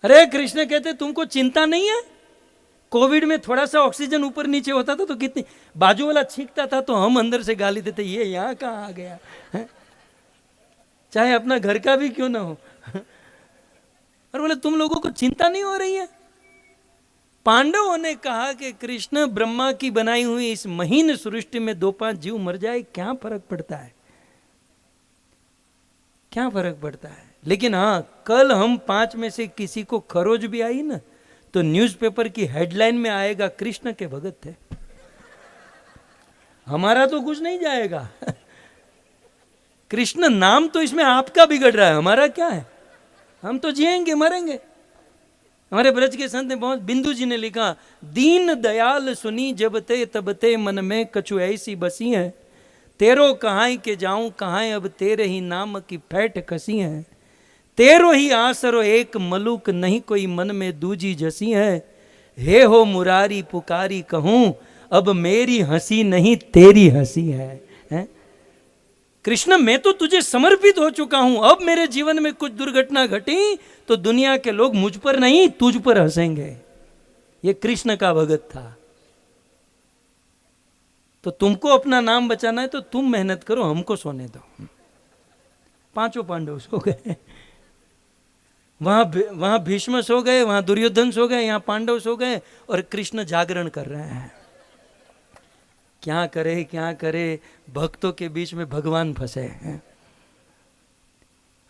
अरे कृष्ण कहते तुमको चिंता नहीं है? कोविड में थोड़ा सा ऑक्सीजन ऊपर नीचे होता था तो कितनी, बाजू वाला छींकता था तो हम अंदर से गाली देते, ये यहाँ कहाँ आ गया है? चाहे अपना घर का भी क्यों ना हो। और बोले तुम लोगों को चिंता नहीं हो रही है? पांडवों ने कहा कि कृष्ण ब्रह्मा की बनाई हुई इस महीन सृष्टि में 2-5 जीव मर जाए, क्या फर्क पड़ता है? क्या फर्क पड़ता है? लेकिन हाँ, कल हम 5 में से किसी को खरोज भी आई ना, तो न्यूज़पेपर की हेडलाइन में आएगा कृष्ण के भगत थे। हमारा तो कुछ नहीं जाएगा। कृष्ण नाम तो इसमें आपका बिगड़ रहा है, हमारा क्या है? हम तो जिएंगे मरेंगे। हमारे ब्रज के संत ने बहुत, बिंदु जी ने लिखा, दीन दयाल सुनी जब ते तब ते मन में कछु ऐसी बसी है, तेरो कहां के जाऊं कहां अब तेरे ही नाम की फैट कसी है, तेरो ही आसरो एक मलुक नहीं कोई मन में दूजी जसी है, हे हो मुरारी पुकारी कहूं अब मेरी हंसी नहीं तेरी हंसी है, हैं? कृष्ण मैं तो तुझे समर्पित हो चुका हूं, अब मेरे जीवन में कुछ दुर्घटना घटी तो दुनिया के लोग मुझ पर नहीं तुझ पर हंसेंगे। ये कृष्ण का भगत था। तो तुमको अपना नाम बचाना है तो तुम मेहनत करो, हमको सोने दो। पांचों पांडव सो गए। वहां भीष्म सो गए, वहां दुर्योधन सो गए, यहां पांडव सो गए और कृष्ण जागरण कर रहे हैं। क्या करे क्या करे, भक्तों के बीच में भगवान फंसे हैं।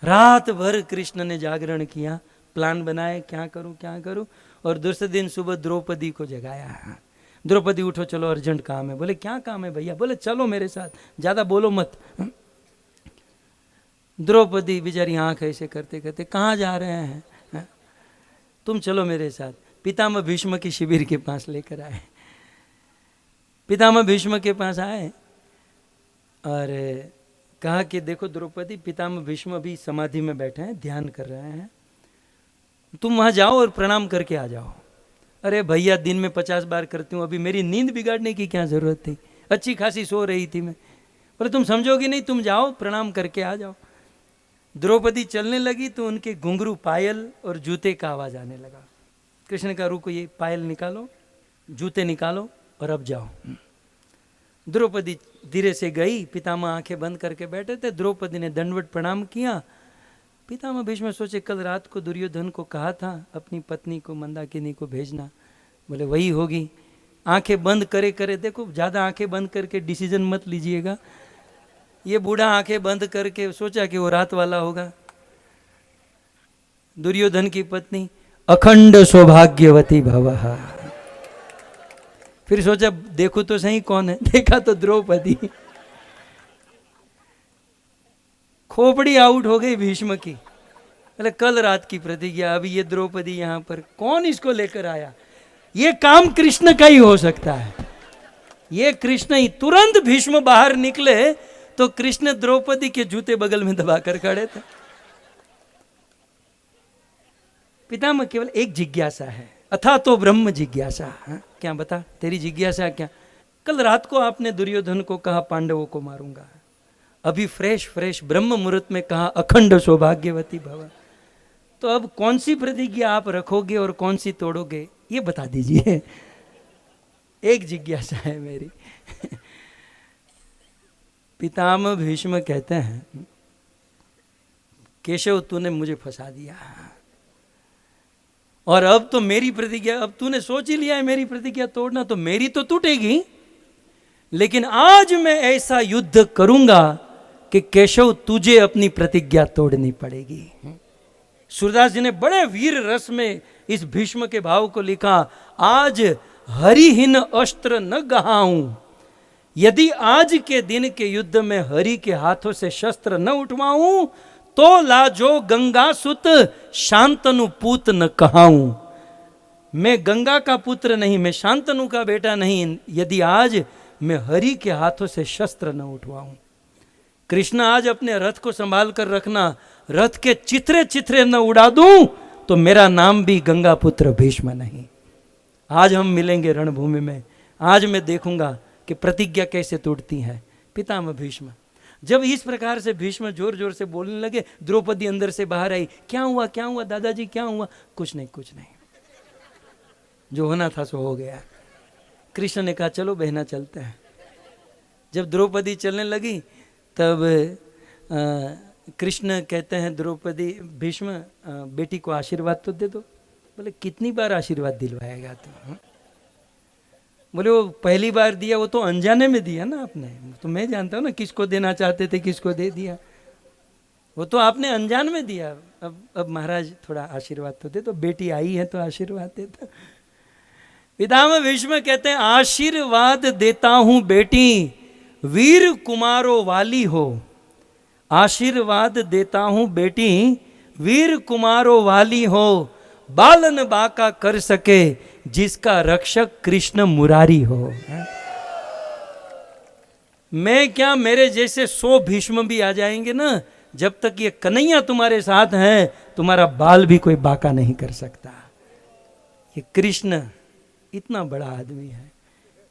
रात भर कृष्ण ने जागरण किया, प्लान बनाए क्या करूं क्या करूं, और दूसरे दिन सुबह द्रौपदी को जगाया। द्रौपदी उठो चलो अर्जेंट काम है। बोले क्या काम है भैया? बोले चलो मेरे साथ, ज्यादा बोलो मत। द्रौपदी बेचारी आंख ऐसे करते करते, कहाँ जा रहे हैं? तुम चलो मेरे साथ। पितामह भीष्म की शिविर के पास लेकर आए। पितामह भीष्म के पास आए और कहा कि देखो द्रौपदी, पितामह भीष्म अभी समाधि में बैठे हैं, ध्यान कर रहे हैं, तुम वहां जाओ और प्रणाम करके आ जाओ। अरे भैया दिन में 50 बार करती हूँ, अभी मेरी नींद बिगाड़ने की क्या जरूरत थी, अच्छी खासी सो रही थी मैं। बोले तुम समझोगी नहीं, तुम जाओ प्रणाम करके आ जाओ। द्रौपदी चलने लगी तो उनके घुंघरू, पायल और जूते का आवाज आने लगा। कृष्ण का रुको, ये पायल निकालो, जूते निकालो और अब जाओ। द्रौपदी धीरे से गई। पितामह आंखें बंद करके बैठे थे। द्रौपदी ने दंडवत प्रणाम किया। पितामह भीष्म सोचे कल रात को दुर्योधन को कहा था अपनी पत्नी को मंदाकिनी को भेजना, बोले वही होगी। आंखें बंद करे करे, देखो ज्यादा आंखें बंद करके डिसीजन मत लीजिएगा। ये बूढ़ा आंखें बंद करके सोचा कि वो रात वाला होगा। दुर्योधन की पत्नी, अखंड सौभाग्यवती भवः। फिर सोचा देखो तो सही कौन है, देखा तो द्रौपदी। खोपड़ी आउट हो गई भीष्म की। बोले कल रात की प्रतिज्ञा, अभी ये द्रौपदी यहां पर, कौन इसको लेकर आया? ये काम कृष्ण का ही हो सकता है, ये कृष्ण ही। तुरंत भीष्म बाहर निकले तो कृष्ण द्रौपदी के जूते बगल में दबाकर खड़े थे। पितामह केवल एक जिज्ञासा है, अथा तो ब्रह्म जिज्ञासा। क्या बता तेरी जिज्ञासा क्या? कल रात को आपने दुर्योधन को कहा पांडवों को मारूंगा, अभी फ्रेश फ्रेश ब्रह्म मुहूर्त में कहा अखंड सौभाग्यवती भव। तो अब कौन सी प्रतिज्ञा आप रखोगे और कौन सी तोड़ोगे, ये बता दीजिए। एक जिज्ञासा है मेरी। पितामह भीष्म कहते हैं केशव तूने मुझे फंसा दिया, और अब तो मेरी प्रतिज्ञा, अब तूने सोच ही लिया है मेरी प्रतिज्ञा तोड़ना, तो मेरी तो टूटेगी। लेकिन आज मैं ऐसा युद्ध करूंगा कि केशव तुझे अपनी प्रतिज्ञा तोड़नी पड़ेगी। सूरदास जी ने बड़े वीर रस में इस भीष्म के भाव को लिखा, आज हरिहीन अस्त्र न गहाऊं, यदि आज के दिन के युद्ध में हरि के हाथों से शस्त्र न उठवाऊं तो लाजो गंगा सुत शांतनु पूत न कहाऊं। मैं गंगा का पुत्र नहीं, मैं शांतनु का बेटा नहीं, यदि आज मैं हरि के हाथों से शस्त्र न उठवाऊं। कृष्ण आज अपने रथ को संभाल कर रखना, रथ के चित्रे चित्रे न उड़ा दूं तो मेरा नाम भी गंगा पुत्र भीष्म नहीं। आज हम मिलेंगे रणभूमि में, आज मैं देखूंगा कि प्रतिज्ञा कैसे टूटती है। पितामह भीष्म जब इस प्रकार से भीष्म जोर जोर से बोलने लगे, द्रौपदी अंदर से बाहर आई, क्या हुआ दादाजी, क्या हुआ? कुछ नहीं, जो होना था सो हो गया। कृष्ण ने कहा चलो बहना चलते हैं। जब द्रौपदी चलने लगी तब कृष्ण कहते हैं द्रौपदी, भीष्म बेटी को आशीर्वाद तो दे दो। बोले कितनी बार आशीर्वाद दिलवाएगा तो? बोले वो पहली बार दिया, वो तो अनजाने में दिया ना आपने, तो मैं जानता हूँ ना किसको देना चाहते थे, किसको दे दिया, वो तो आपने अनजान में दिया। अब महाराज थोड़ा आशीर्वाद तो दे, तो बेटी आई है तो आशीर्वाद देता। पितामह भीष्म कहते हैं आशीर्वाद देता हूं बेटी, वीर कुमारों वाली हो। आशीर्वाद देता हूं बेटी, वीर कुमारों वाली हो, बालन बाका कर सके जिसका रक्षक कृष्ण मुरारी हो। मैं क्या, मेरे जैसे 100 भीष्म भी आ जाएंगे ना, जब तक ये कन्हैया तुम्हारे साथ हैं तुम्हारा बाल भी कोई बाका नहीं कर सकता। ये कृष्ण इतना बड़ा आदमी है।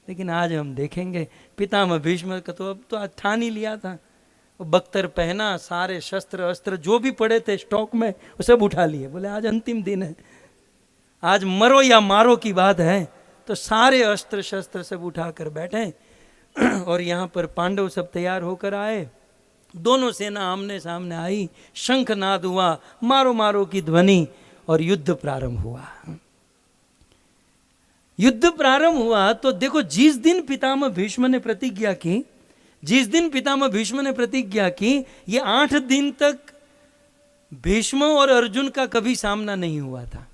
लेकिन आज हम देखेंगे पितामह भीष्म का तो अब तो आज ठान ही लिया था, वो बख्तर पहना, सारे शस्त्र अस्त्र जो भी पड़े थे स्टॉक में वो सब उठा लिए। बोले आज अंतिम दिन है, आज मरो या मारो की बात है, तो सारे अस्त्र शस्त्र सब उठा कर बैठे। और यहाँ पर पांडव सब तैयार होकर आए, दोनों सेना आमने सामने आई, शंखनाद हुआ, मारो मारो की ध्वनि, और युद्ध प्रारंभ हुआ। युद्ध प्रारंभ हुआ तो देखो, जिस दिन पितामह भीष्म ने प्रतिज्ञा की, जिस दिन पितामह भीष्म ने प्रतिज्ञा की, ये 8 दिन तक भीष्म और अर्जुन का कभी सामना नहीं हुआ था।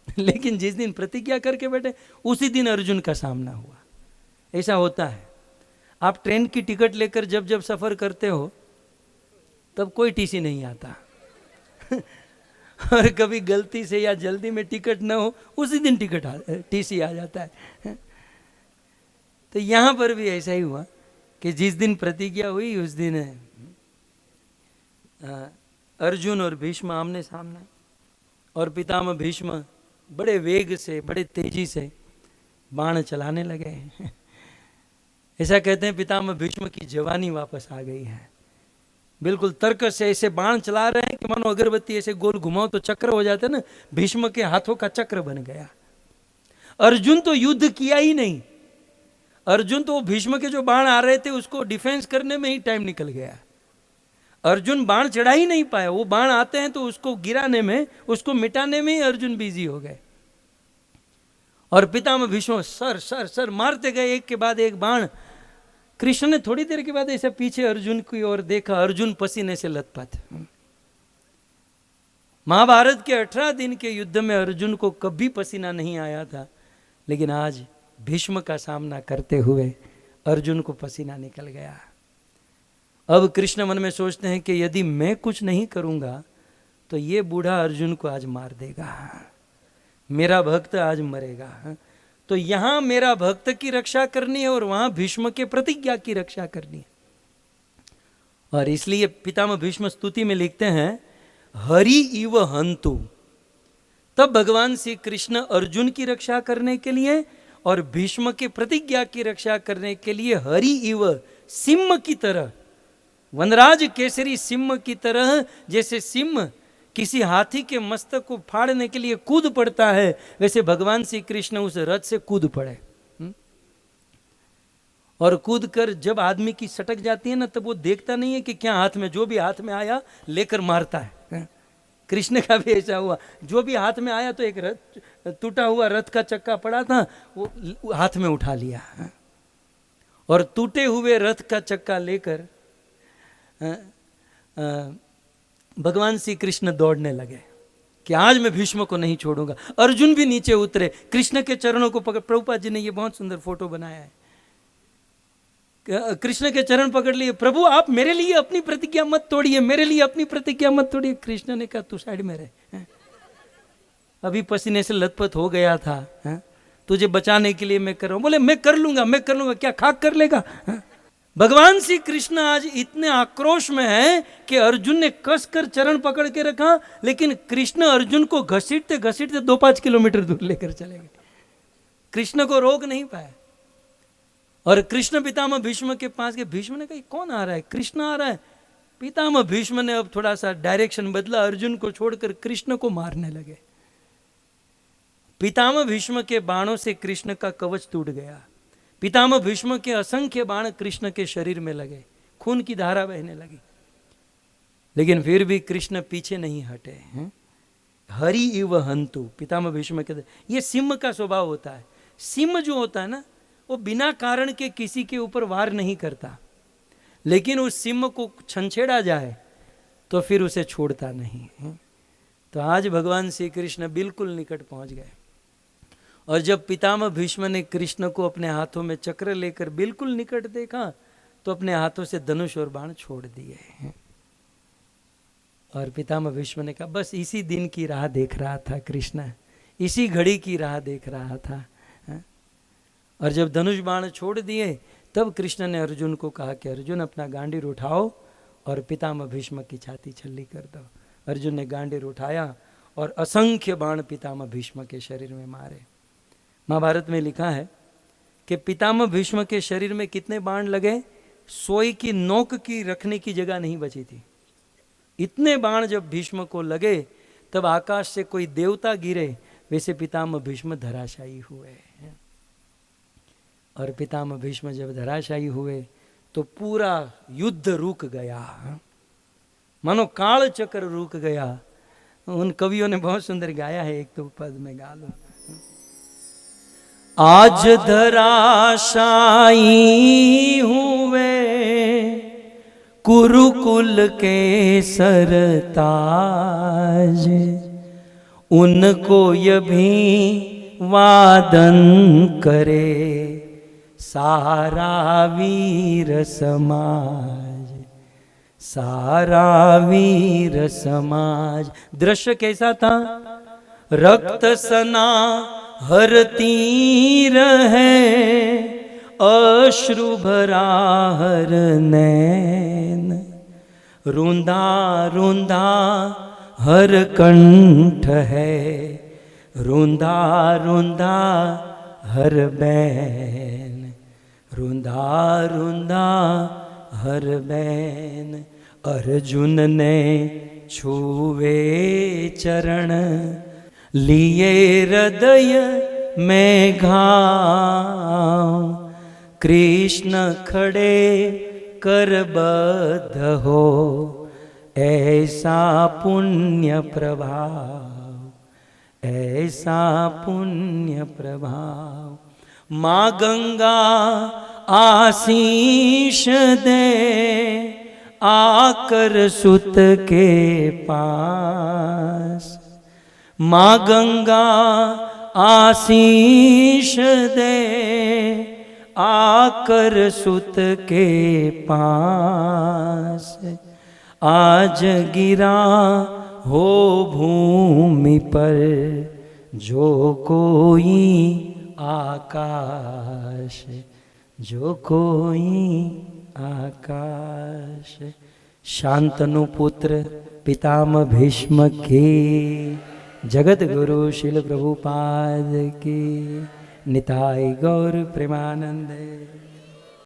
लेकिन जिस दिन प्रतिज्ञा करके बैठे उसी दिन अर्जुन का सामना हुआ। ऐसा होता है, आप ट्रेन की टिकट लेकर जब जब सफर करते हो तब कोई टीसी नहीं आता और कभी गलती से या जल्दी में टिकट न हो उसी दिन टीसी आ जाता है। तो यहाँ पर भी ऐसा ही हुआ कि जिस दिन प्रतिज्ञा हुई उस दिन अर्जुन और भीष्म आमने सामने, और पितामह भीष्म बड़े वेग से, बड़े तेजी से बाण चलाने लगे। ऐसा कहते हैं पितामह भीष्म की जवानी वापस आ गई है। बिल्कुल तर्क से ऐसे बाण चला रहे हैं कि मानो अगरबत्ती ऐसे गोल घुमाओ तो चक्र हो जाता है ना, भीष्म के हाथों का चक्र बन गया। अर्जुन तो युद्ध किया ही नहीं, अर्जुन तो भीष्म के जो बाण आ रहे थे उसको डिफेंस करने में ही टाइम निकल गया। अर्जुन बाण चढ़ा ही नहीं पाया, वो बाण आते हैं तो उसको गिराने में, उसको मिटाने में ही अर्जुन बिजी हो गए। और पितामह भीष्म सर सर सर मारते गए एक के बाद एक बाण। कृष्ण ने थोड़ी देर के बाद ऐसे पीछे अर्जुन की ओर देखा, अर्जुन पसीने से लथपथ। महाभारत के 18 दिन के युद्ध में अर्जुन को कभी पसीना नहीं आया था, लेकिन आज भीष्म का सामना करते हुए अर्जुन को पसीना निकल गया। अब कृष्ण मन में सोचते हैं कि यदि मैं कुछ नहीं करूंगा तो ये बूढ़ा अर्जुन को आज मार देगा, मेरा भक्त आज मरेगा। तो यहां मेरा भक्त की रक्षा करनी है और वहां भीष्म के प्रतिज्ञा की रक्षा करनी है। और इसलिए पितामह भीष्म स्तुति में लिखते हैं हरि इव हंतु। तब भगवान श्री कृष्ण अर्जुन की रक्षा करने के लिए और भीष्म के प्रतिज्ञा की रक्षा करने के लिए हरि इव, सिंह की तरह, वनराज केसरी सिंह की तरह, जैसे सिंह किसी हाथी के मस्तक को फाड़ने के लिए कूद पड़ता है, वैसे भगवान श्री कृष्ण उस रथ से कूद पड़े। और कूद कर जब आदमी की सटक जाती है ना, तब वो देखता नहीं है कि क्या हाथ में, जो भी हाथ में आया लेकर मारता है। कृष्ण का भी ऐसा हुआ, जो भी हाथ में आया, तो एक रथ, टूटा हुआ रथ का चक्का पड़ा था, वो हाथ में उठा लिया। और टूटे हुए रथ का चक्का लेकर भगवान श्री कृष्ण दौड़ने लगे कि आज मैं भीष्म को नहीं छोड़ूंगा। अर्जुन भी नीचे उतरे, कृष्ण के चरणों को पकड़, प्रभुपाद जी ने ये बहुत सुंदर फोटो बनाया है, कृष्ण के चरण पकड़ लिए, प्रभु आप मेरे लिए अपनी प्रतिज्ञा मत तोड़िए, मेरे लिए अपनी प्रतिज्ञा मत तोड़िए। कृष्ण ने कहा तू साइड में रहे, अभी पसीने से लथपथ हो गया था, तुझे बचाने के लिए मैं कर रहा हूं। बोले मैं कर लूंगा, क्या खाक कर लेगा। भगवान श्री कृष्ण आज इतने आक्रोश में है कि अर्जुन ने कसकर चरण पकड़ के रखा, लेकिन कृष्ण अर्जुन को घसीटते घसीटते 2-5 किलोमीटर दूर लेकर चले गए, कृष्ण को रोक नहीं पाए। और कृष्ण पितामह भीष्म के पास गए, भीष्म ने कहा कौन आ रहा है, कृष्ण आ रहा है। पितामह भीष्म ने अब थोड़ा सा डायरेक्शन बदला, अर्जुन को छोड़कर कृष्ण को मारने लगे। पितामह भीष्म के बाणों से कृष्ण का कवच टूट गया, पितामह भीष्म के असंख्य बाण कृष्ण के शरीर में लगे, खून की धारा बहने लगी, लेकिन फिर भी कृष्ण पीछे नहीं हटे। हरि इव हंतु, पितामह भीष्म के, ये सिंह का स्वभाव होता है। सिंह जो होता है ना, वो बिना कारण के किसी के ऊपर वार नहीं करता, लेकिन उस सिंह को छंछेड़ा जाए तो फिर उसे छोड़ता नहीं। तो आज भगवान श्री कृष्ण बिल्कुल निकट पहुंच गए, और जब पितामह भीष्म ने कृष्ण को अपने हाथों में चक्र लेकर बिल्कुल निकट देखा तो अपने हाथों से धनुष और बाण छोड़ दिए। और पितामह भीष्म ने कहा बस इसी दिन की राह देख रहा था कृष्ण, इसी घड़ी की राह देख रहा था। और जब धनुष बाण छोड़ दिए तब कृष्ण ने अर्जुन को कहा कि अर्जुन अपना गांडीर उठाओ और पितामह भीष्म की छाती छल्ली कर दो। अर्जुन ने गांडीर उठाया और असंख्य बाण पितामह भीष्म के शरीर में मारे। महाभारत में लिखा है कि पितामह भीष्म के शरीर में कितने बाण लगे, सोई की नोक की रखने की जगह नहीं बची थी। इतने बाण जब भीष्म को लगे तब आकाश से कोई देवता गिरे वैसे पितामह भीष्म धराशायी हुए। और पितामह भीष्म जब धराशायी हुए तो पूरा युद्ध रुक गया, मानो काल चक्र रुक गया। उन कवियों ने बहुत सुंदर गाया है, एक तो पद में गा लो। आज धराशायी हुए कुरुकुल के सरताज, उनको यभी वादन करे सारा वीर समाज, सारा वीर समाज। दृश्य कैसा था, रक्त सना हरती रहे, अश्रु भरा हर नैन, रूंदा रूंदा हर कंठ है, रूंदा रूंदा हर बैन, रूंदा रूंदा हर बैन। अर्जुन ने छुए चरण, लिए हृदय में घाव, कृष्ण खड़े करबद्ध हो ऐसा पुण्य प्रभाव, ऐसा पुण्य प्रभाव। माँ गंगा आशीष दे आकर सुत के पास, माँ गंगा आशीष दे आकर सुत के पास। आज गिरा हो भूमि पर जो कोई आकाश, जो कोई आकाश। शांतनु पुत्र पितामह भीष्म के, जगत गुरु शिल प्रभुपाद की, निताय गौर प्रेमानंद।